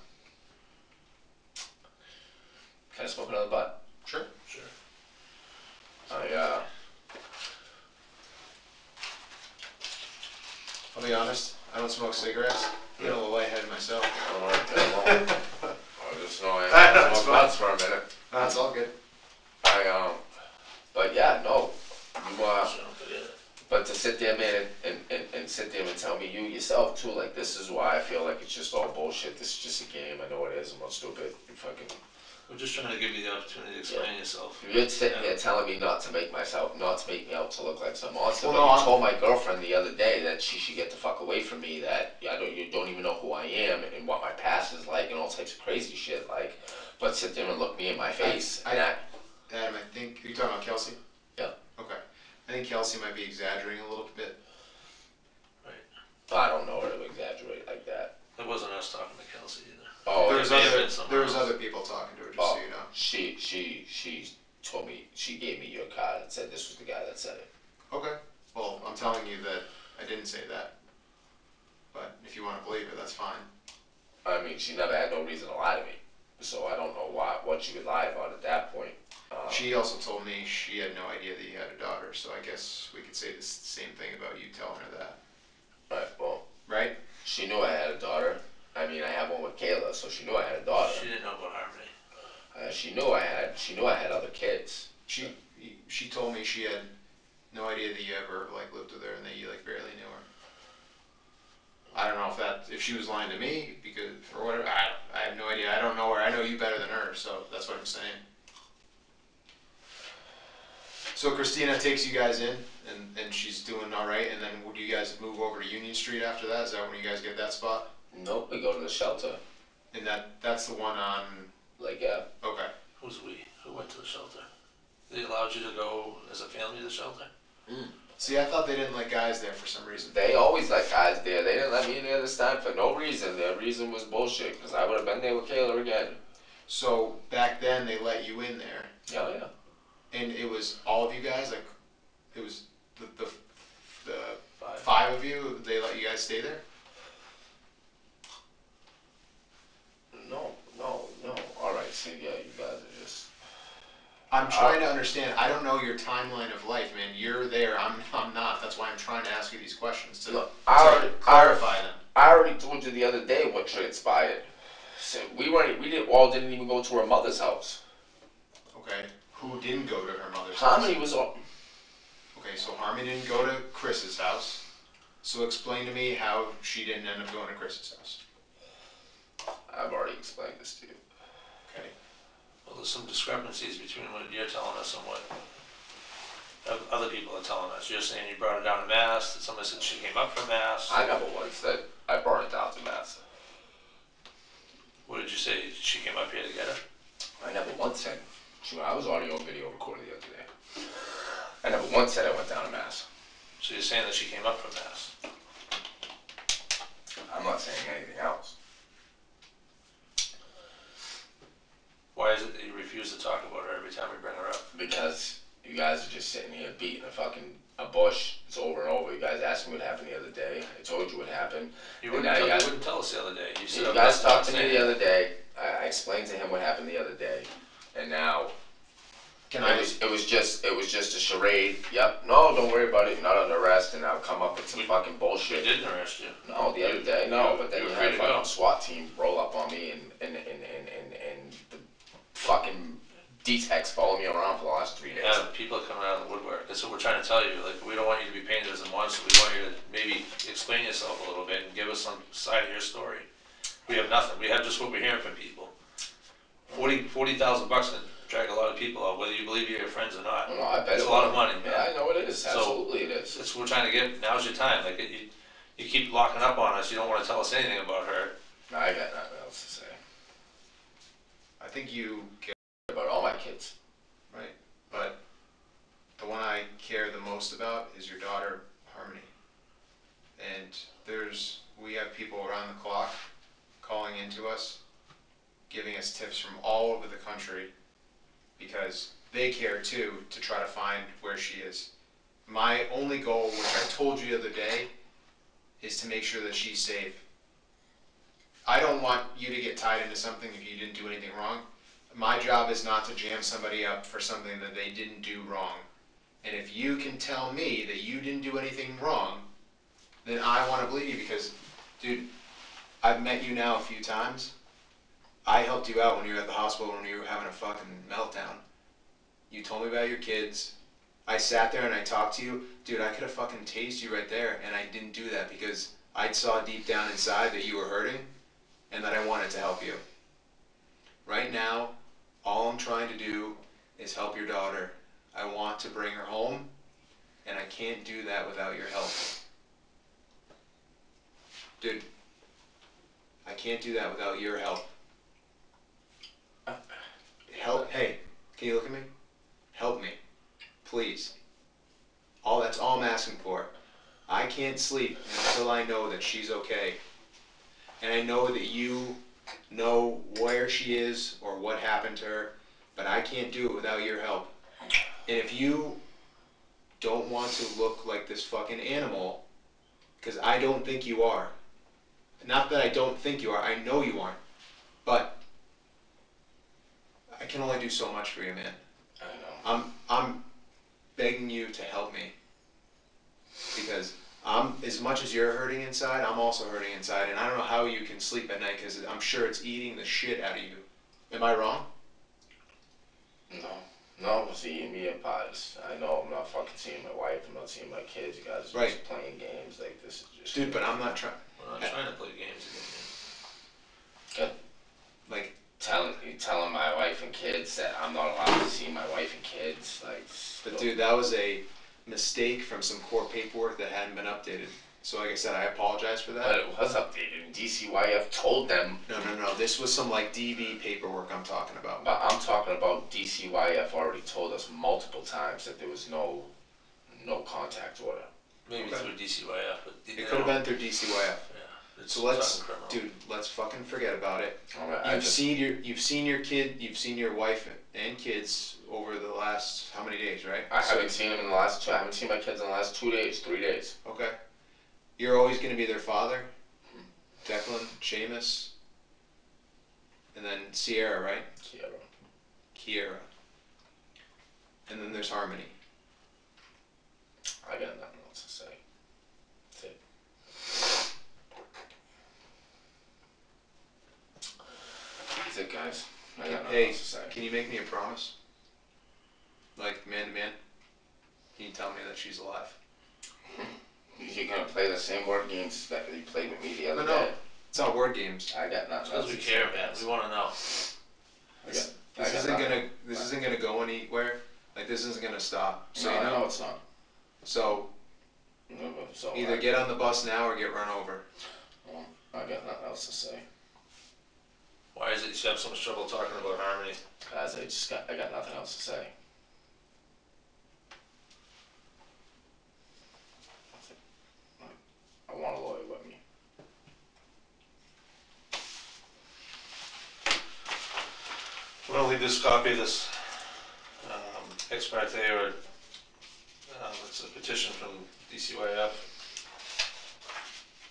I smoke another butt? Sure. Sure. I'll be honest, I don't smoke cigarettes. I'm a little lightheaded myself. I just know I smoke butts for a minute. That's all good. But yeah, no, you So, but yeah. but to sit there, man, and sit there and tell me you yourself too, like, this is why I feel like it's just all bullshit. This is just a game. I know it is. I'm not stupid. You fucking. We're just trying to give you the opportunity to explain yourself. You're sitting here telling me not to make me out to look like some monster. Well, But you told my girlfriend the other day that she should get the fuck away from me. That you don't even know who I am and what my past is like and all types of crazy shit. Like, but sit there and look me in my face. Adam, I think are you talking about Kelsey? Yeah. Okay. I think Kelsey might be exaggerating a little bit. Right. I don't know her to exaggerate like that. It wasn't us talking to Kelsey either. Oh, There was other people talking to her, just so you know. She told me, she gave me your card and said this was the guy that said it. Okay. Well, I'm telling you that I didn't say that. But if you want to believe it, that's fine. I mean, she never had no reason to lie to me, so I don't know what she would lie about at that point. She also told me she had no idea that you had a daughter, so I guess we could say the same thing about you telling her that. Right, well, right? She knew I had a daughter. I mean, I have one with Kayla, so she knew I had a daughter. She didn't know about Harmony. She knew I had other kids. She told me she had no idea that you ever like lived with her and that you like barely knew her. I don't know if she was lying to me because or whatever. I have no idea. I don't know her. I know you better than her, so that's what I'm saying. So Christina takes you guys in, and she's doing all right, and then would you guys move over to Union Street after that? Is that when you guys get that spot? Nope, we go to the shelter. And that's the one on... Like, yeah. Okay. Who's we? Who went to the shelter? They allowed you to go as a family to the shelter? See, I thought they didn't let guys there for some reason. They always let guys there. They didn't let me in there this time for no reason. Their reason was bullshit, because I would have been there with Kayla again. So back then they let you in there. Yeah, yeah. And it was all of you guys, like, it was the five of you, they let you guys stay there? No. Alright, see, yeah, you guys are just... I'm trying to understand. I don't know your timeline of life, man. You're there, I'm not. That's why I'm trying to ask you these questions, to clarify them. I already told you the other day what transpired. So we didn't even go to her mother's house. Okay. Who didn't go to her mother's Harmony house? was all... Okay, so Harmony didn't go to Chris's house. So explain to me how she didn't end up going to Chris's house. I've already explained this to you. Okay. Well, there's some discrepancies between what you're telling us and what other people are telling us. You're saying you brought her down to Mass, that somebody said she came up from Mass. I never once said I brought her down to Mesa. What did you say? She came up here to get her? I never once said... I was audio and video recorded the other day. I never once said I went down to Mass. So you're saying that she came up from Mass? I'm not saying anything else. Why is it that you refuse to talk about her every time we bring her up? Because you guys are just sitting here beating a bush. It's over and over. You guys asked me what happened the other day. I told you what happened. You wouldn't tell us the other day. You guys talked to me the other day. I explained to him what happened the other day. And now, it was just a charade. Yep, no, don't worry about it. You're not under arrest, and I'll come up with some fucking bullshit. We didn't arrest you. No, the other day, no. But then you had a fucking SWAT team roll up on me, and the fucking D-Techs follow me around for the last 3 days. Yeah, people are coming out of the woodwork. That's what we're trying to tell you. Like, we don't want you to be painted as a monster. We want you to maybe explain yourself a little bit and give us some side of your story. We have nothing. We have just what we're hearing from people. $40,000 can drag a lot of people out, whether you believe you're your friends or not. No, I bet it's a lot of money. Yeah, I know it is. Absolutely it is. That's what we're trying to get. Now's your time. Like, you keep locking up on us. You don't want to tell us anything about her. No, I got nothing else to say. I think you care about all my kids. Right. But the one I care the most about is your daughter, Harmony. And we have people around the clock calling into us, giving us tips from all over the country, because they care too, to try to find where she is. My only goal, which I told you the other day, is to make sure that she's safe. I don't want you to get tied into something if you didn't do anything wrong. My job is not to jam somebody up for something that they didn't do wrong. And if you can tell me that you didn't do anything wrong, then I want to believe you, because, dude, I've met you now a few times. I helped you out when you were at the hospital when you were having a fucking meltdown. You told me about your kids. I sat there and I talked to you. Dude, I could have fucking tased you right there, and I didn't do that because I saw deep down inside that you were hurting and that I wanted to help you. Right now, all I'm trying to do is help your daughter. I want to bring her home, and I can't do that without your help. Dude, I can't do that without your help. Help, hey, can you look at me? Help me, please. That's all I'm asking for. I can't sleep until I know that she's okay. And I know that you know where she is or what happened to her, but I can't do it without your help. And if you don't want to look like this fucking animal, because I don't think you are. Not that I don't think you are, I know you aren't. But I can only do so much for you, man. I know. I'm begging you to help me. Because as much as you're hurting inside, I'm also hurting inside, and I don't know how you can sleep at night because I'm sure it's eating the shit out of you. Am I wrong? No, it's eating me apart. I know I'm not fucking seeing my wife, I'm not seeing my kids, you guys are just playing games, like this is just... Dude, but I'm not trying... We're not trying to play games again, man. Good. Like... Telling my wife and kids that I'm not allowed to see my wife and kids, like... But dude, that was a mistake from some court paperwork that hadn't been updated. So like I said, I apologize for that. But it was updated. DCYF told them. No. This was some like DV paperwork I'm talking about. But I'm talking about DCYF already told us multiple times that there was no contact order. Maybe through DCYF, but It could have been through DCYF. Yeah. So let's fucking forget about it. Right, You've seen your kid, you've seen your wife and kids over the last how many days, right? I haven't seen them in the last 2. I haven't seen my kids in the last 2 days, 3 days. Okay. You're always going to be their father. Declan, Seamus, and then Sierra, right? Kiera. And then there's Harmony. I got nothing else to say. That's it. That's it, guys. I got nothing else to say. Can you make me a promise? Like, man to man? Can you tell me that she's alive? You're gonna play the same word games that you played with me the other day? No. It's not word games. I got nothing else Because we to care, say. man. We want to know. This isn't gonna go anywhere. Like, this isn't gonna stop. So No, you I know. know it's not. So either get on the bus now or get run over. I got nothing else to say. Why is it you have so much trouble talking about Harmony? Guys, I got nothing else to say. I want a lawyer with me. I'm going to leave this copy of this ex parte, or it's a petition from DCYF.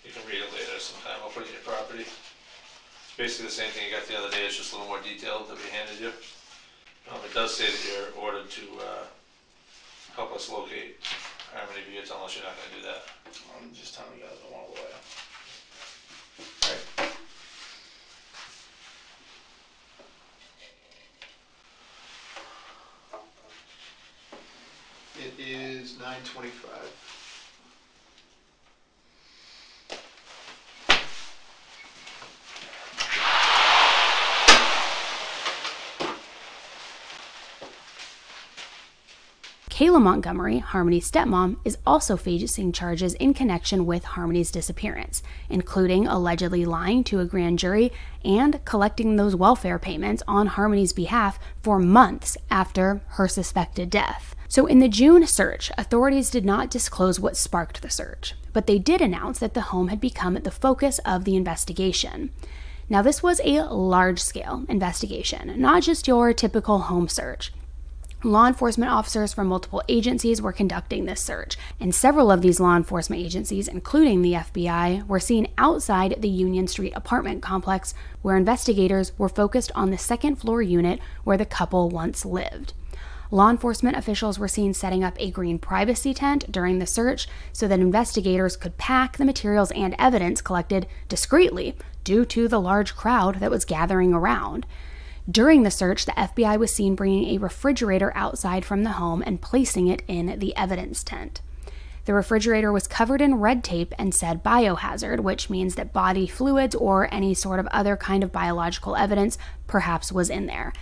You can read it later sometime. I'll put it in your property. It's basically the same thing you got the other day. It's just a little more detailed that we handed you. It does say that you're ordered to help us locate Harmony, but you're telling us you're not going to do that. I'm just telling you guys I want a lawyer. Right. It is 9:25. Kayla Montgomery, Harmony's stepmom, is also facing charges in connection with Harmony's disappearance, including allegedly lying to a grand jury and collecting those welfare payments on Harmony's behalf for months after her suspected death. So in the June search, authorities did not disclose what sparked the search, but they did announce that the home had become the focus of the investigation. Now, this was a large-scale investigation, not just your typical home search. Law enforcement officers from multiple agencies were conducting this search, and several of these law enforcement agencies, including the FBI, were seen outside the Union Street apartment complex, where investigators were focused on the second-floor unit where the couple once lived. Law enforcement officials were seen setting up a green privacy tent during the search so that investigators could pack the materials and evidence collected discreetly due to the large crowd that was gathering around. During the search, the FBI was seen bringing a refrigerator outside from the home and placing it in the evidence tent. The refrigerator was covered in red tape and said biohazard, which means that body fluids or any sort of other kind of biological evidence perhaps was in there.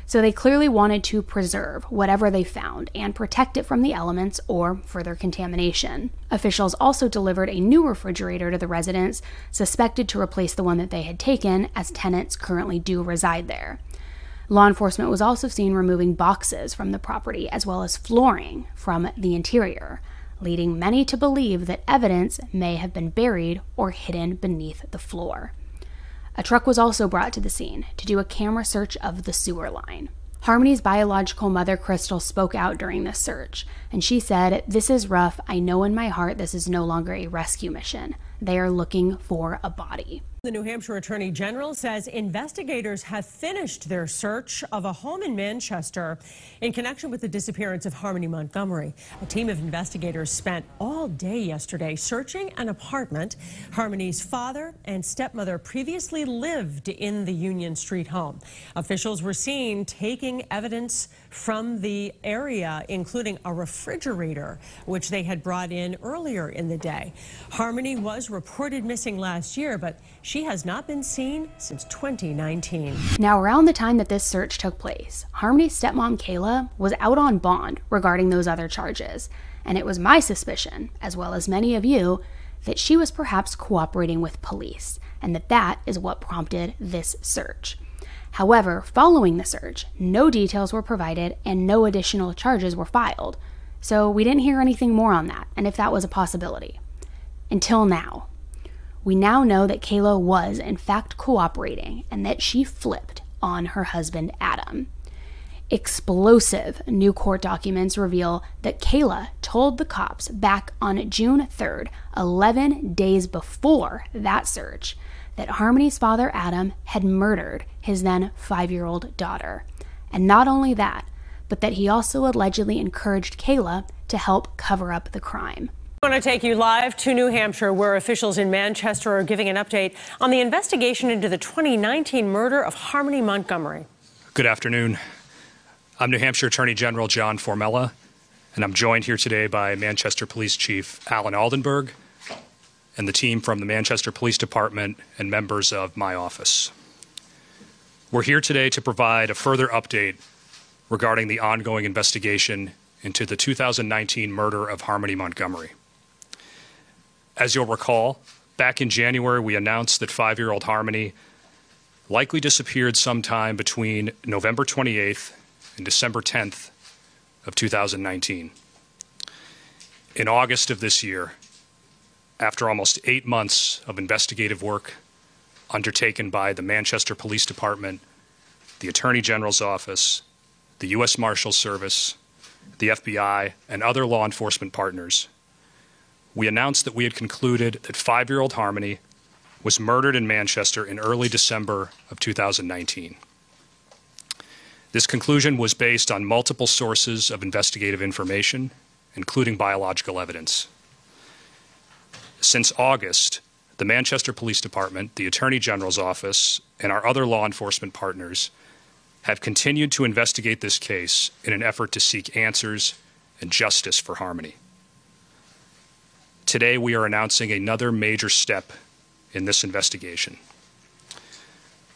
So they clearly wanted to preserve whatever they found and protect it from the elements or further contamination. Officials also delivered a new refrigerator to the residence, suspected to replace the one that they had taken, as tenants currently do reside there. Law enforcement was also seen removing boxes from the property as well as flooring from the interior, leading many to believe that evidence may have been buried or hidden beneath the floor. A truck was also brought to the scene to do a camera search of the sewer line. Harmony's biological mother, Crystal, spoke out during this search, and she said, "This is rough. I know in my heart this is no longer a rescue mission. They are looking for a body." The New Hampshire Attorney General says investigators have finished their search of a home in Manchester in connection with the disappearance of Harmony Montgomery. A team of investigators spent all day yesterday searching an apartment Harmony's father and stepmother previously lived in the Union Street home. Officials were seen taking evidence from the area, including a refrigerator, which they had brought in earlier in the day. Harmony was reported missing last year, but she has not been seen since 2019. Now, around the time that this search took place, Harmony's stepmom, Kayla, was out on bond regarding those other charges. And it was my suspicion, as well as many of you, that she was perhaps cooperating with police, and that is what prompted this search. However, following the search, no details were provided and no additional charges were filed. So we didn't hear anything more on that, and if that was a possibility. Until now. We now know that Kayla was, in fact, cooperating and that she flipped on her husband, Adam. Explosive new court documents reveal that Kayla told the cops back on June 3rd, 11 days before that search, that Harmony's father, Adam, had murdered his then 5-year-old daughter. And not only that, but that he also allegedly encouraged Kayla to help cover up the crime. I want to take you live to New Hampshire, where officials in Manchester are giving an update on the investigation into the 2019 murder of Harmony Montgomery. Good afternoon. I'm New Hampshire Attorney General John Formella, and I'm joined here today by Manchester Police Chief Alan Aldenberg and the team from the Manchester Police Department and members of my office. We're here today to provide a further update regarding the ongoing investigation into the 2019 murder of Harmony Montgomery. As you'll recall, back in January, we announced that 5-year-old Harmony likely disappeared sometime between November 28th and December 10th of 2019. In August of this year, after almost 8 months of investigative work undertaken by the Manchester Police Department, the Attorney General's Office, the U.S. Marshals Service, the FBI, and other law enforcement partners, we announced that we had concluded that 5-year-old Harmony was murdered in Manchester in early December of 2019. This conclusion was based on multiple sources of investigative information, including biological evidence. Since August, the Manchester Police Department, the Attorney General's Office, and our other law enforcement partners have continued to investigate this case in an effort to seek answers and justice for Harmony. Today, we are announcing another major step in this investigation.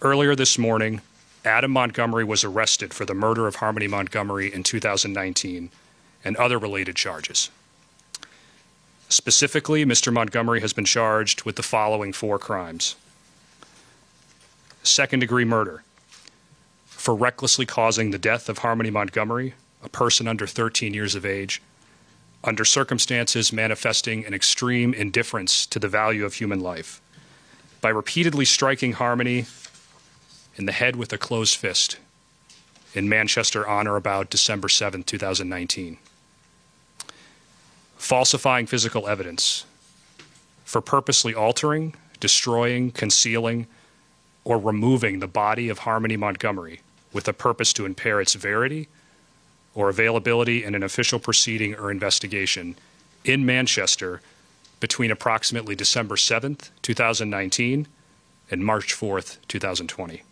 Earlier this morning, Adam Montgomery was arrested for the murder of Harmony Montgomery in 2019 and other related charges. Specifically, Mr. Montgomery has been charged with the following 4 crimes. Second-degree murder for recklessly causing the death of Harmony Montgomery, a person under 13 years of age, under circumstances manifesting an extreme indifference to the value of human life, by repeatedly striking Harmony in the head with a closed fist in Manchester on or about December 7, 2019. Falsifying physical evidence for purposely altering, destroying, concealing, or removing the body of Harmony Montgomery with a purpose to impair its verity or availability in an official proceeding or investigation in Manchester between approximately December 7th, 2019 and March 4th, 2020.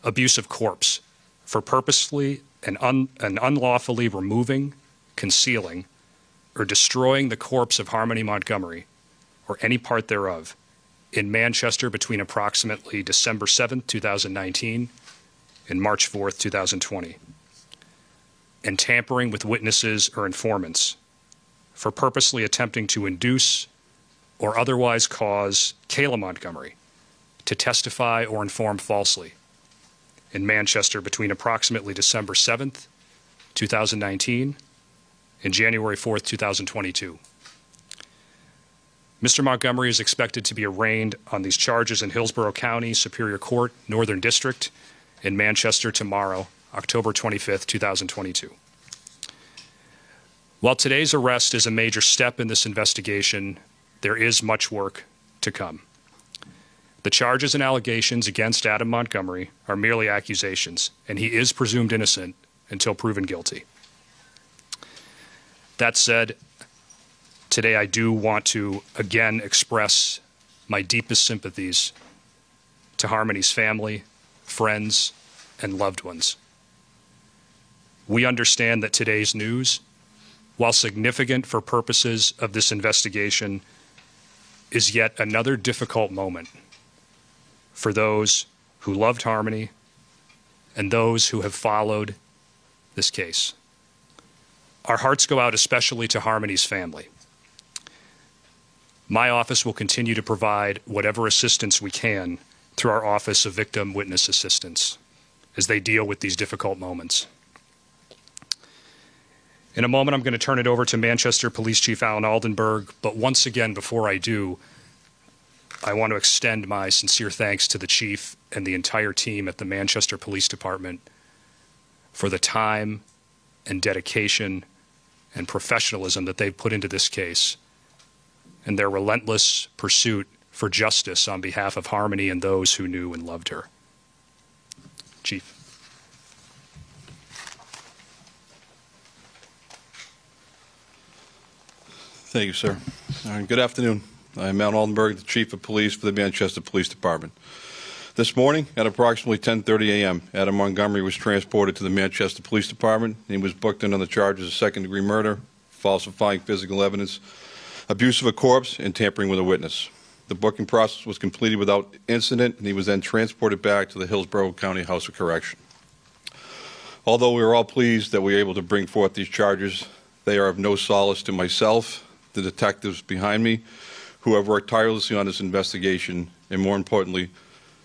Abuse of corpse for purposefully and unlawfully removing, concealing, or destroying the corpse of Harmony Montgomery or any part thereof in Manchester between approximately December 7th, 2019 and March 4th, 2020. And tampering with witnesses or informants for purposely attempting to induce or otherwise cause Kayla Montgomery to testify or inform falsely in Manchester between approximately December 7th, 2019 and January 4th, 2022. Mr. Montgomery is expected to be arraigned on these charges in Hillsborough County Superior Court, Northern District in Manchester tomorrow, October 25th, 2022. While today's arrest is a major step in this investigation, there is much work to come. The charges and allegations against Adam Montgomery are merely accusations, and he is presumed innocent until proven guilty. That said, today I do want to again express my deepest sympathies to Harmony's family, friends, and loved ones. We understand that today's news, while significant for purposes of this investigation, is yet another difficult moment for those who loved Harmony and those who have followed this case. Our hearts go out especially to Harmony's family. My office will continue to provide whatever assistance we can through our Office of Victim Witness Assistance as they deal with these difficult moments. In a moment, I'm going to turn it over to Manchester Police Chief Alan Aldenberg, but once again, before I do, I want to extend my sincere thanks to the Chief and the entire team at the Manchester Police Department for the time and dedication and professionalism that they've put into this case and their relentless pursuit for justice on behalf of Harmony and those who knew and loved her. Chief. Thank you, sir. Good afternoon. I'm Alan Aldenberg, the Chief of Police for the Manchester Police Department. This morning, at approximately 10:30 a.m., Adam Montgomery was transported to the Manchester Police Department, and he was booked in on the charges of second-degree murder, falsifying physical evidence, abuse of a corpse, and tampering with a witness. The booking process was completed without incident, and he was then transported back to the Hillsborough County House of Correction. Although we are all pleased that we were able to bring forth these charges, they are of no solace to myself, the detectives behind me, who have worked tirelessly on this investigation, and more importantly,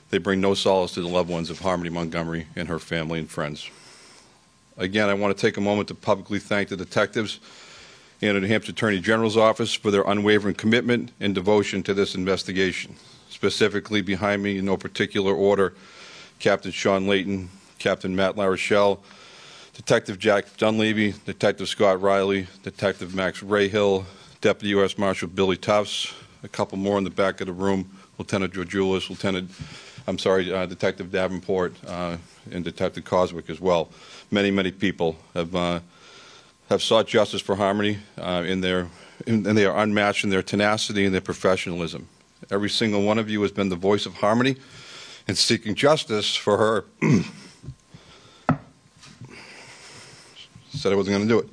they bring no solace to the loved ones of Harmony Montgomery and her family and friends. Again, I want to take a moment to publicly thank the detectives and the New Hampshire Attorney General's Office for their unwavering commitment and devotion to this investigation. Specifically behind me, in no particular order, Captain Sean Layton, Captain Matt LaRochelle, Detective Jack Dunleavy, Detective Scott Riley, Detective Max Rayhill, Deputy U.S. Marshal Billy Tufts, a couple more in the back of the room, Lieutenant Georgioulis, Detective Davenport, and Detective Coswick as well. Many, many people have sought justice for Harmony, and they are unmatched in their tenacity and their professionalism. Every single one of you has been the voice of Harmony in seeking justice for her. Said I wasn't going to do it.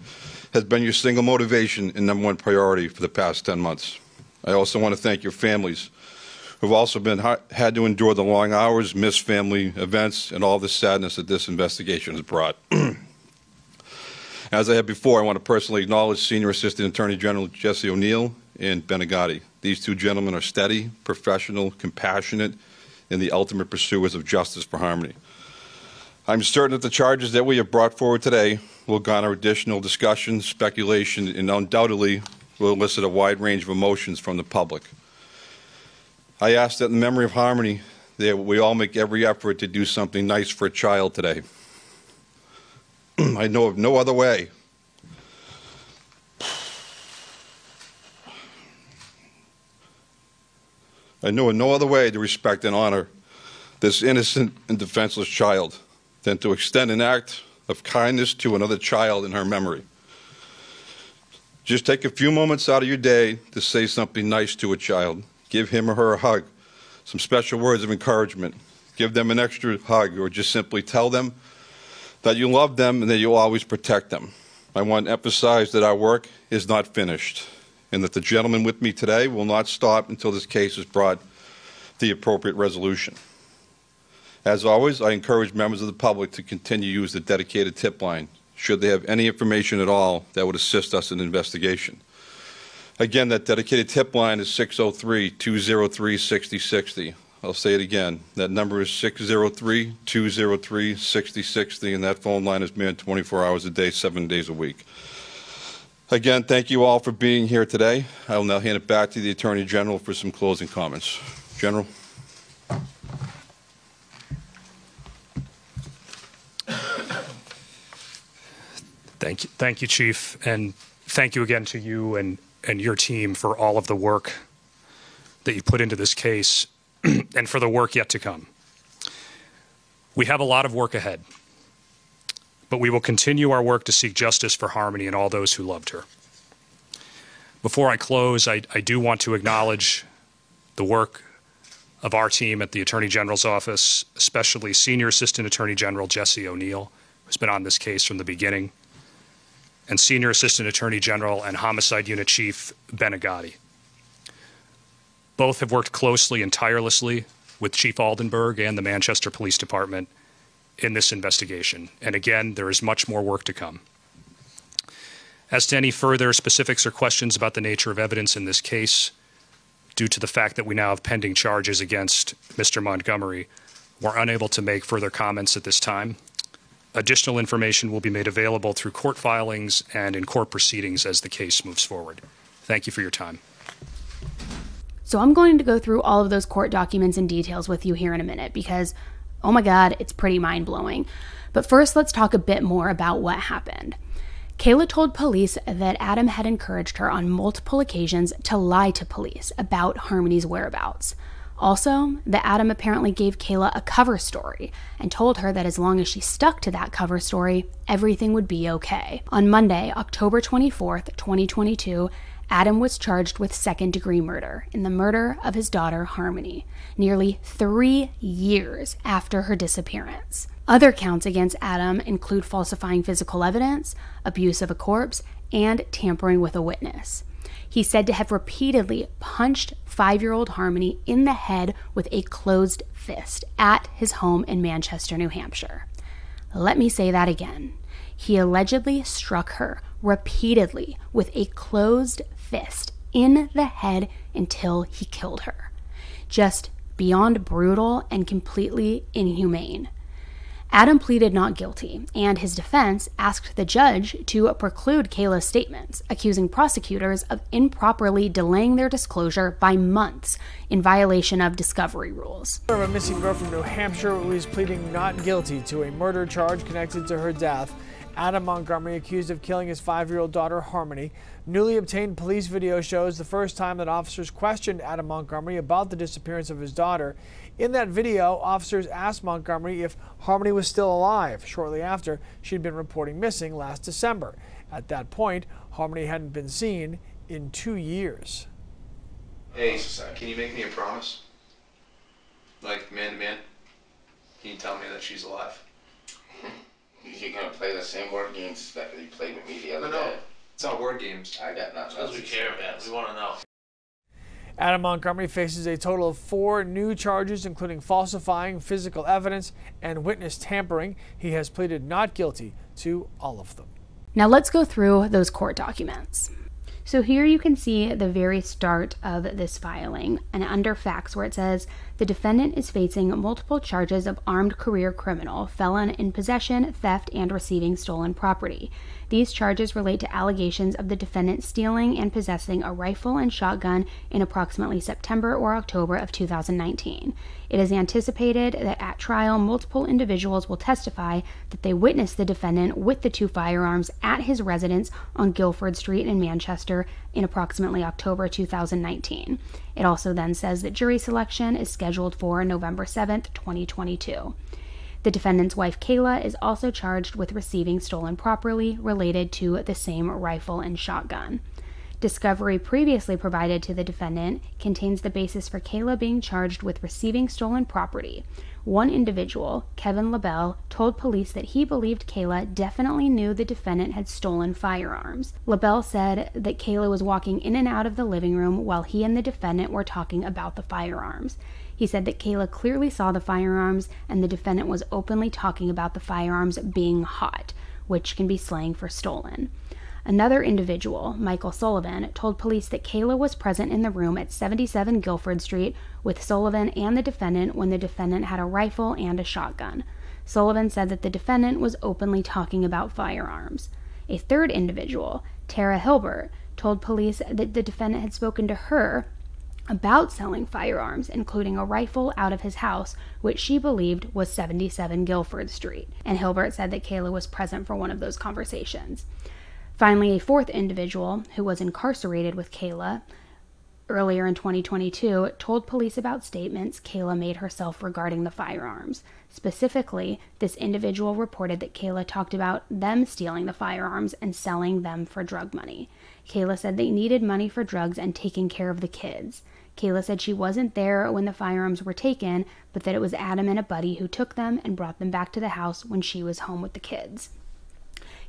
Has been your single motivation and number one priority for the past 10 months. I also want to thank your families who've also had to endure the long hours, missed family events, and all the sadness that this investigation has brought. As I have before, I want to personally acknowledge Senior Assistant Attorney General Jesse O'Neill and Benegatti. These two gentlemen are steady, professional, compassionate, and the ultimate pursuers of justice for Harmony. I'm certain that the charges that we have brought forward today will garner additional discussion, speculation, and undoubtedly will elicit a wide range of emotions from the public. I ask that in memory of Harmony, that we all make every effort to do something nice for a child today. I know of no other way. I know of no other way to respect and honor this innocent and defenseless child than to extend an act of kindness to another child in her memory. Just take a few moments out of your day to say something nice to a child. Give him or her a hug, some special words of encouragement. Give them an extra hug, or just simply tell them that you love them and that you'll always protect them. I want to emphasize that our work is not finished, and that the gentleman with me today will not stop until this case is brought to the appropriate resolution. As always, I encourage members of the public to continue to use the dedicated tip line should they have any information at all that would assist us in the investigation. Again, that dedicated tip line is 603-203-6060. I'll say it again. That number is 603-203-6060, and that phone line is manned 24 hours a day, 7 days a week. Again, thank you all for being here today. I will now hand it back to the Attorney General for some closing comments. General. Thank you, Chief, and thank you again to you and your team for all of the work that you put into this case and for the work yet to come. We have a lot of work ahead, but we will continue our work to seek justice for Harmony and all those who loved her. Before I close, I do want to acknowledge the work of our team at the Attorney General's office, especially Senior Assistant Attorney General Jesse O'Neill, who's been on this case from the beginning, and Senior Assistant Attorney General and Homicide Unit Chief Ben Agati. Both have worked closely and tirelessly with Chief Aldenburg and the Manchester Police Department in this investigation. And again, there is much more work to come. As to any further specifics or questions about the nature of evidence in this case, due to the fact that we now have pending charges against Mr. Montgomery, we're unable to make further comments at this time. Additional information will be made available through court filings and in court proceedings as the case moves forward. Thank you for your time. So I'm going to go through all of those court documents and details with you here in a minute because, oh my God, it's pretty mind-blowing. But first, let's talk a bit more about what happened. Kayla told police that Adam had encouraged her on multiple occasions to lie to police about Harmony's whereabouts. Also, that Adam apparently gave Kayla a cover story and told her that as long as she stuck to that cover story, everything would be okay. On Monday, October 24th, 2022, Adam was charged with second-degree murder in the murder of his daughter, Harmony, nearly 3 years after her disappearance. Other counts against Adam include falsifying physical evidence, abuse of a corpse, and tampering with a witness. He's said to have repeatedly punched 5-year-old Harmony in the head with a closed fist at his home in Manchester, New Hampshire. Let me say that again. He allegedly struck her repeatedly with a closed fist in the head until he killed her. Just beyond brutal and completely inhumane. Adam pleaded not guilty, and his defense asked the judge to preclude Kayla's statements, accusing prosecutors of improperly delaying their disclosure by months in violation of discovery rules. Of a missing girl from New Hampshire who is pleading not guilty to a murder charge connected to her death. Adam Montgomery, accused of killing his 5-year-old daughter, Harmony. Newly obtained police video shows the first time that officers questioned Adam Montgomery about the disappearance of his daughter. In that video, officers asked Montgomery if Harmony was still alive shortly after she'd been reporting missing last December. At that point, Harmony hadn't been seen in 2 years. Hey, can you make me a promise? Like, man to man? Can you tell me that she's alive? You're gonna play the same word games that you played with me the other day. It's not word games. I got nothing Because else we to care, say. man. We want to know. Adam Montgomery faces a total of 4 new charges, including falsifying physical evidence and witness tampering. He has pleaded not guilty to all of them. Now let's go through those court documents. So here you can see the very start of this filing, and under facts where it says, the defendant is facing multiple charges of armed career criminal, felon in possession, theft, and receiving stolen property. These charges relate to allegations of the defendant stealing and possessing a rifle and shotgun in approximately September or October of 2019. It is anticipated that at trial, multiple individuals will testify that they witnessed the defendant with the 2 firearms at his residence on Guilford Street in Manchester in approximately October 2019. It also then says that jury selection is scheduled for November 7th, 2022. The defendant's wife, Kayla, is also charged with receiving stolen property related to the same rifle and shotgun. Discovery previously provided to the defendant contains the basis for Kayla being charged with receiving stolen property. One individual, Kevin Libel, told police that he believed Kayla definitely knew the defendant had stolen firearms. Libel said that Kayla was walking in and out of the living room while he and the defendant were talking about the firearms. He said that Kayla clearly saw the firearms and the defendant was openly talking about the firearms being hot, which can be slang for stolen. Another individual, Michael Sullivan, told police that Kayla was present in the room at 77 Guilford Street with Sullivan and the defendant when the defendant had a rifle and a shotgun. Sullivan said that the defendant was openly talking about firearms. A third individual, Tara Hilbert, told police that the defendant had spoken to her about selling firearms, including a rifle out of his house, which she believed was 77 Guilford Street. And Hilbert said that Kayla was present for one of those conversations. Finally, a fourth individual, who was incarcerated with Kayla earlier in 2022, told police about statements Kayla made herself regarding the firearms. Specifically, this individual reported that Kayla talked about them stealing the firearms and selling them for drug money. Kayla said they needed money for drugs and taking care of the kids. Kayla said she wasn't there when the firearms were taken, but that it was Adam and a buddy who took them and brought them back to the house when she was home with the kids.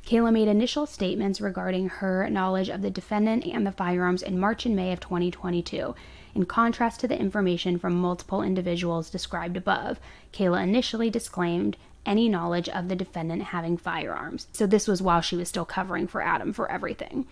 Kayla made initial statements regarding her knowledge of the defendant and the firearms in March and May of 2022. In contrast to the information from multiple individuals described above, Kayla initially disclaimed any knowledge of the defendant having firearms. So this was while she was still covering for Adam for everything.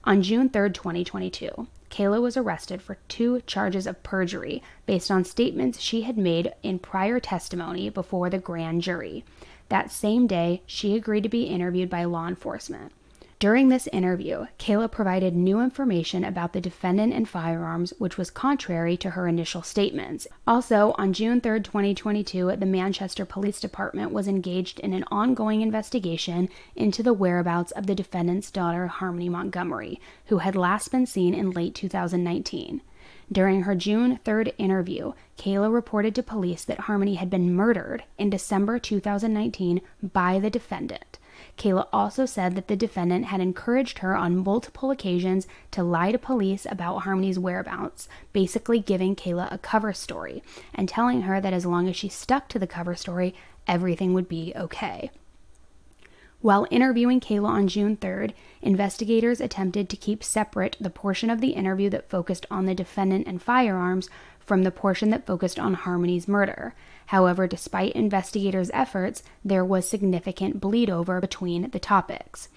On June 3rd, 2022, Kayla was arrested for 2 charges of perjury based on statements she had made in prior testimony before the grand jury. That same day, she agreed to be interviewed by law enforcement. During this interview, Kayla provided new information about the defendant and firearms, which was contrary to her initial statements. Also, on June 3, 2022, the Manchester Police Department was engaged in an ongoing investigation into the whereabouts of the defendant's daughter, Harmony Montgomery, who had last been seen in late 2019. During her June 3rd interview, Kayla reported to police that Harmony had been murdered in December 2019 by the defendant. Kayla also said that the defendant had encouraged her on multiple occasions to lie to police about Harmony's whereabouts, basically giving Kayla a cover story and telling her that as long as she stuck to the cover story, everything would be okay. While interviewing Kayla on June 3rd, investigators attempted to keep separate the portion of the interview that focused on the defendant and firearms from the portion that focused on Harmony's murder. However, despite investigators' efforts, there was significant bleed over between the topics.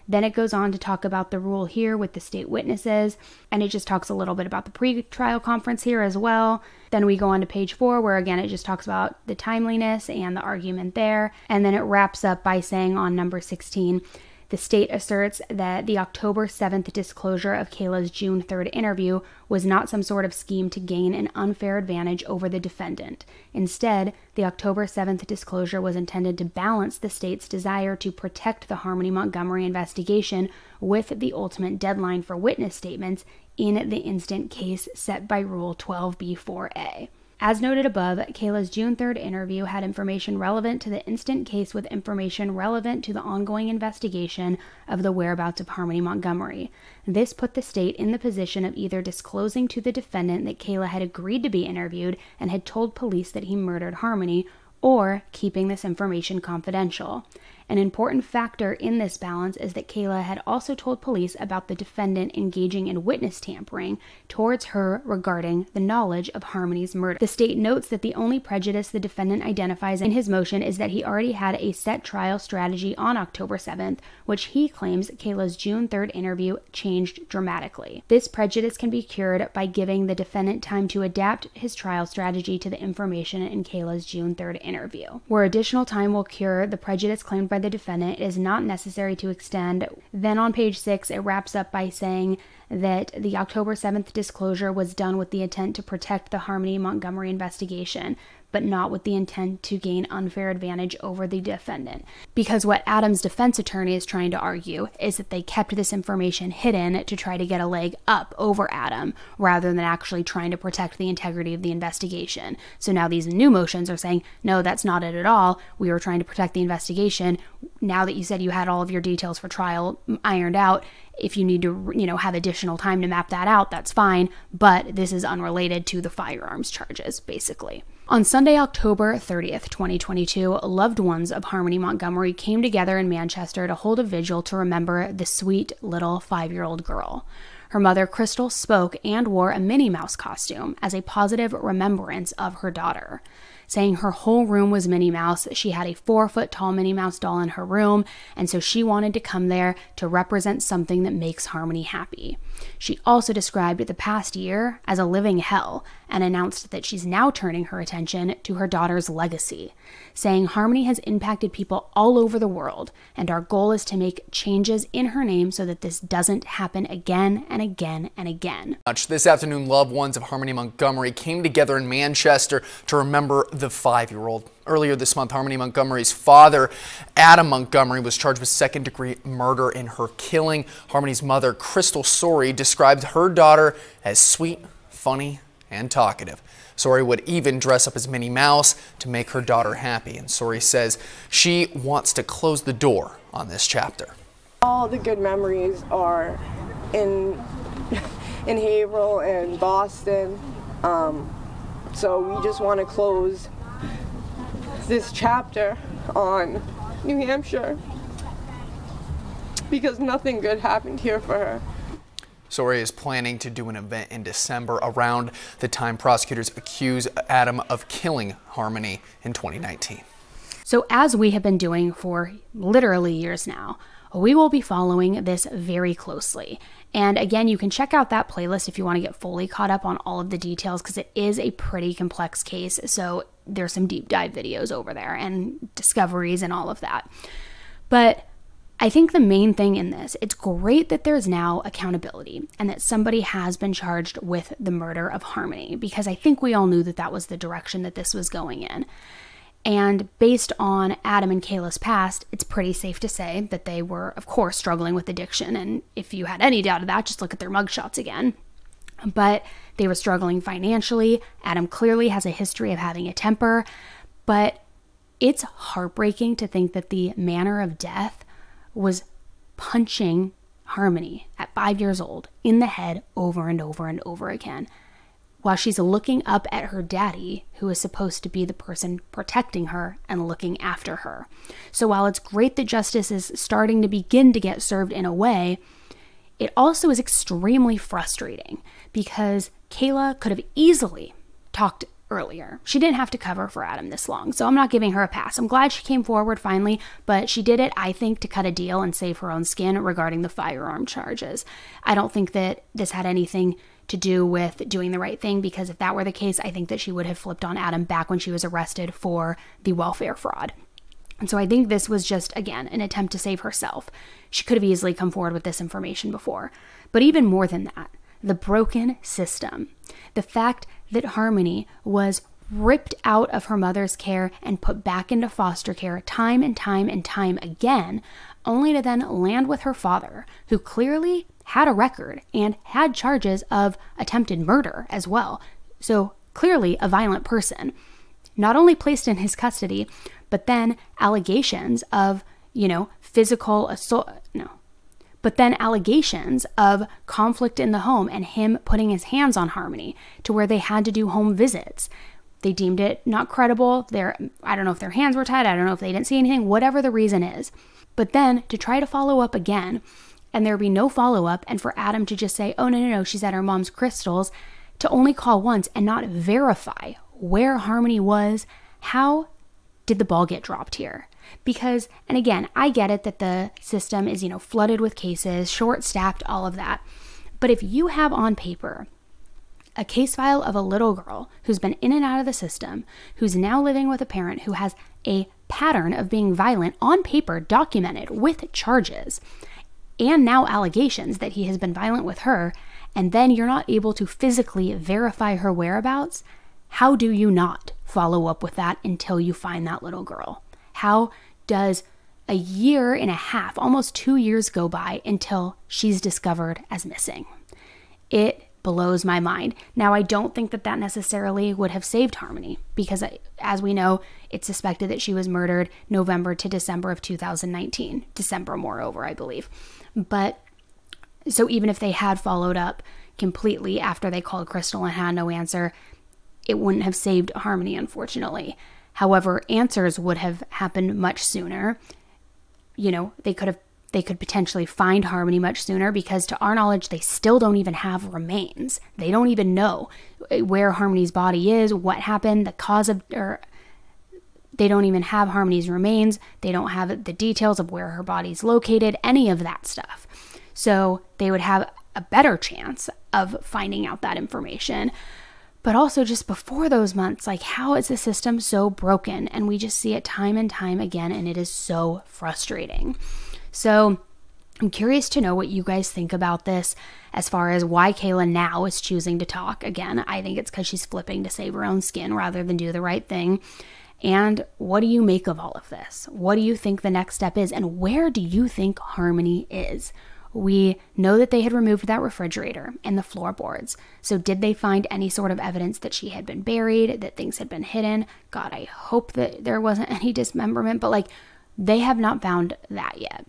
Then it goes on to talk about the rule here with the state witnesses, and it just talks a little bit about the pre-trial conference here as well. Then we go on to page 4, where again it just talks about the timeliness and the argument there. And then it wraps up by saying on number 16, the state asserts that the October 7th disclosure of Kayla's June 3rd interview was not some sort of scheme to gain an unfair advantage over the defendant. Instead, the October 7th disclosure was intended to balance the state's desire to protect the Harmony Montgomery investigation with the ultimate deadline for witness statements in the instant case set by Rule 12b-4a. As noted above, Kayla's June 3rd interview had information relevant to the instant case with information relevant to the ongoing investigation of the whereabouts of Harmony Montgomery. This put the state in the position of either disclosing to the defendant that Kayla had agreed to be interviewed and had told police that he murdered Harmony, or keeping this information confidential. An important factor in this balance is that Kayla had also told police about the defendant engaging in witness tampering towards her regarding the knowledge of Harmony's murder. The state notes that the only prejudice the defendant identifies in his motion is that he already had a set trial strategy on October 7th, which he claims Kayla's June 3rd interview changed dramatically. This prejudice can be cured by giving the defendant time to adapt his trial strategy to the information in Kayla's June 3rd interview. Where additional time will cure the prejudice claimed by the defendant, it is not necessary to extend. Then on page 6, it wraps up by saying that the October 7th disclosure was done with the intent to protect the Harmony Montgomery investigation, but not with the intent to gain unfair advantage over the defendant. Because what Adam's defense attorney is trying to argue is that they kept this information hidden to try to get a leg up over Adam, rather than actually trying to protect the integrity of the investigation. So now these new motions are saying, no, that's not it at all. We were trying to protect the investigation. Now that you said you had all of your details for trial ironed out, if you need to, have additional time to map that out, that's fine. But this is unrelated to the firearms charges, basically. On Sunday, October 30th, 2022, loved ones of Harmony Montgomery came together in Manchester to hold a vigil to remember the sweet little 5-year-old girl. Her mother, Crystal, spoke and wore a Minnie Mouse costume as a positive remembrance of her daughter, saying her whole room was Minnie Mouse. She had a 4-foot-tall Minnie Mouse doll in her room, and so she wanted to come there to represent something that makes Harmony happy. She also described the past year as a living hell and announced that she's now turning her attention to her daughter's legacy, saying Harmony has impacted people all over the world, and our goal is to make changes in her name so that this doesn't happen again and again and again. This afternoon, loved ones of Harmony Montgomery came together in Manchester to remember the 5-year-old. Earlier this month, Harmony Montgomery's father, Adam Montgomery, was charged with second-degree murder in her killing. Harmony's mother, Crystal Sorey, described her daughter as sweet, funny, and talkative. Sorey would even dress up as Minnie Mouse to make her daughter happy, and Sorey says she wants to close the door on this chapter. All the good memories are in Haverhill and Boston, so we just want to close this chapter on New Hampshire because nothing good happened here for her. Sorey is planning to do an event in December around the time prosecutors accuse Adam of killing Harmony in 2019. So as we have been doing for literally years now, we will be following this very closely. And again, you can check out that playlist if you want to get fully caught up on all of the details, because it is a pretty complex case. So there's some deep dive videos over there and discoveries and all of that. But I think the main thing in this, it's great that there's now accountability and that somebody has been charged with the murder of Harmony, because I think we all knew that that was the direction that this was going in. And based on Adam and Kayla's past, it's pretty safe to say that they were, of course, struggling with addiction. And if you had any doubt of that, just look at their mugshots again. But they were struggling financially. Adam clearly has a history of having a temper. But it's heartbreaking to think that the manner of death was punching Harmony at 5 years old in the head over and over and over again, while she's looking up at her daddy, who is supposed to be the person protecting her and looking after her. So while it's great that justice is starting to begin to get served in a way, it also is extremely frustrating because Kayla could have easily talked earlier. She didn't have to cover for Adam this long, so I'm not giving her a pass. I'm glad she came forward finally, but she did it, I think, to cut a deal and save her own skin regarding the firearm charges. I don't think that this had anything to do with doing the right thing, because if that were the case, I think that she would have flipped on Adam back when she was arrested for the welfare fraud. And so I think this was just, again, an attempt to save herself. She could have easily come forward with this information before. But even more than that, the broken system, the fact that Harmony was ripped out of her mother's care and put back into foster care time and time and time again, only to then land with her father, who clearly had a record and had charges of attempted murder as well. So clearly a violent person, not only placed in his custody, but then allegations of, physical assault, but then allegations of conflict in the home and him putting his hands on Harmony to where they had to do home visits. they deemed it not credible. I don't know if their hands were tied. I don't know if they didn't see anything, whatever the reason is. But then to try to follow up again and there be no follow-up, and for Adam to just say, oh, no, she's at her mom's crystals, to only call once and not verify where Harmony was, how did the ball get dropped here? Because, and again, I get it that the system is, flooded with cases, short-staffed, all of that. But if you have on paper a case file of a little girl who's been in and out of the system, who's now living with a parent who has a pattern of being violent on paper, documented with charges, and now allegations that he has been violent with her, and then you're not able to physically verify her whereabouts, how do you not follow up with that until you find that little girl? How does a year and a half, almost 2 years go by until she's discovered as missing? It blows my mind. Now, I don't think that necessarily would have saved Harmony because, as we know, it's suspected that she was murdered November to December of 2019. December, moreover, I believe. But so even if they had followed up completely after they called Crystal and had no answer, it wouldn't have saved Harmony, unfortunately. However, answers would have happened much sooner. They could potentially find Harmony much sooner because, to our knowledge, they still don't even have remains. They don't even know where Harmony's body is, what happened, the cause of, or they don't even have Harmony's remains. They don't have the details of where her body's located, any of that stuff. So they would have a better chance of finding out that information. But also, just before those months, how is the system so broken? And we just see it time and time again, and it is so frustrating. So I'm curious to know what you guys think about this as far as why Kayla now is choosing to talk. Again, I think it's because she's flipping to save her own skin rather than do the right thing. And what do you make of all of this? What do you think the next step is? And where do you think Harmony is? We know that they had removed that refrigerator and the floorboards. So did they find any sort of evidence that she had been buried, that things had been hidden? God, I hope that there wasn't any dismemberment, but they have not found that yet.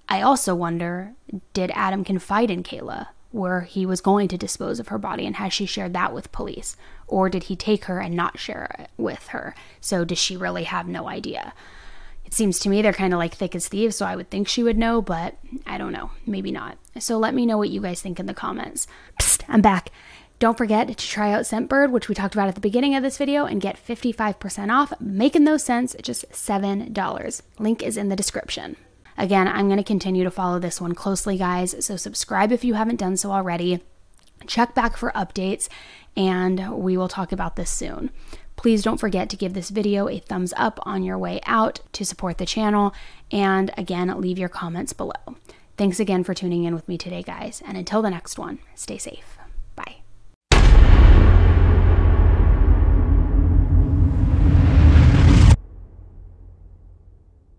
I also wonder, did Adam confide in Kayla where he was going to dispose of her body, and has she shared that with police? Or did he take her and not share it with her? So does she really have no idea? It seems to me they're kind of like thick as thieves, so I would think she would know, but I don't know. Maybe not. So let me know what you guys think in the comments. Psst, I'm back. Don't forget to try out Scentbird, which we talked about at the beginning of this video, and get 55% off. Making those scents just $7. Link is in the description. Again, I'm going to continue to follow this one closely, guys, so subscribe if you haven't done so already. Check back for updates, and we will talk about this soon. Please don't forget to give this video a thumbs up on your way out to support the channel, and again, leave your comments below. Thanks again for tuning in with me today, guys, and until the next one, stay safe.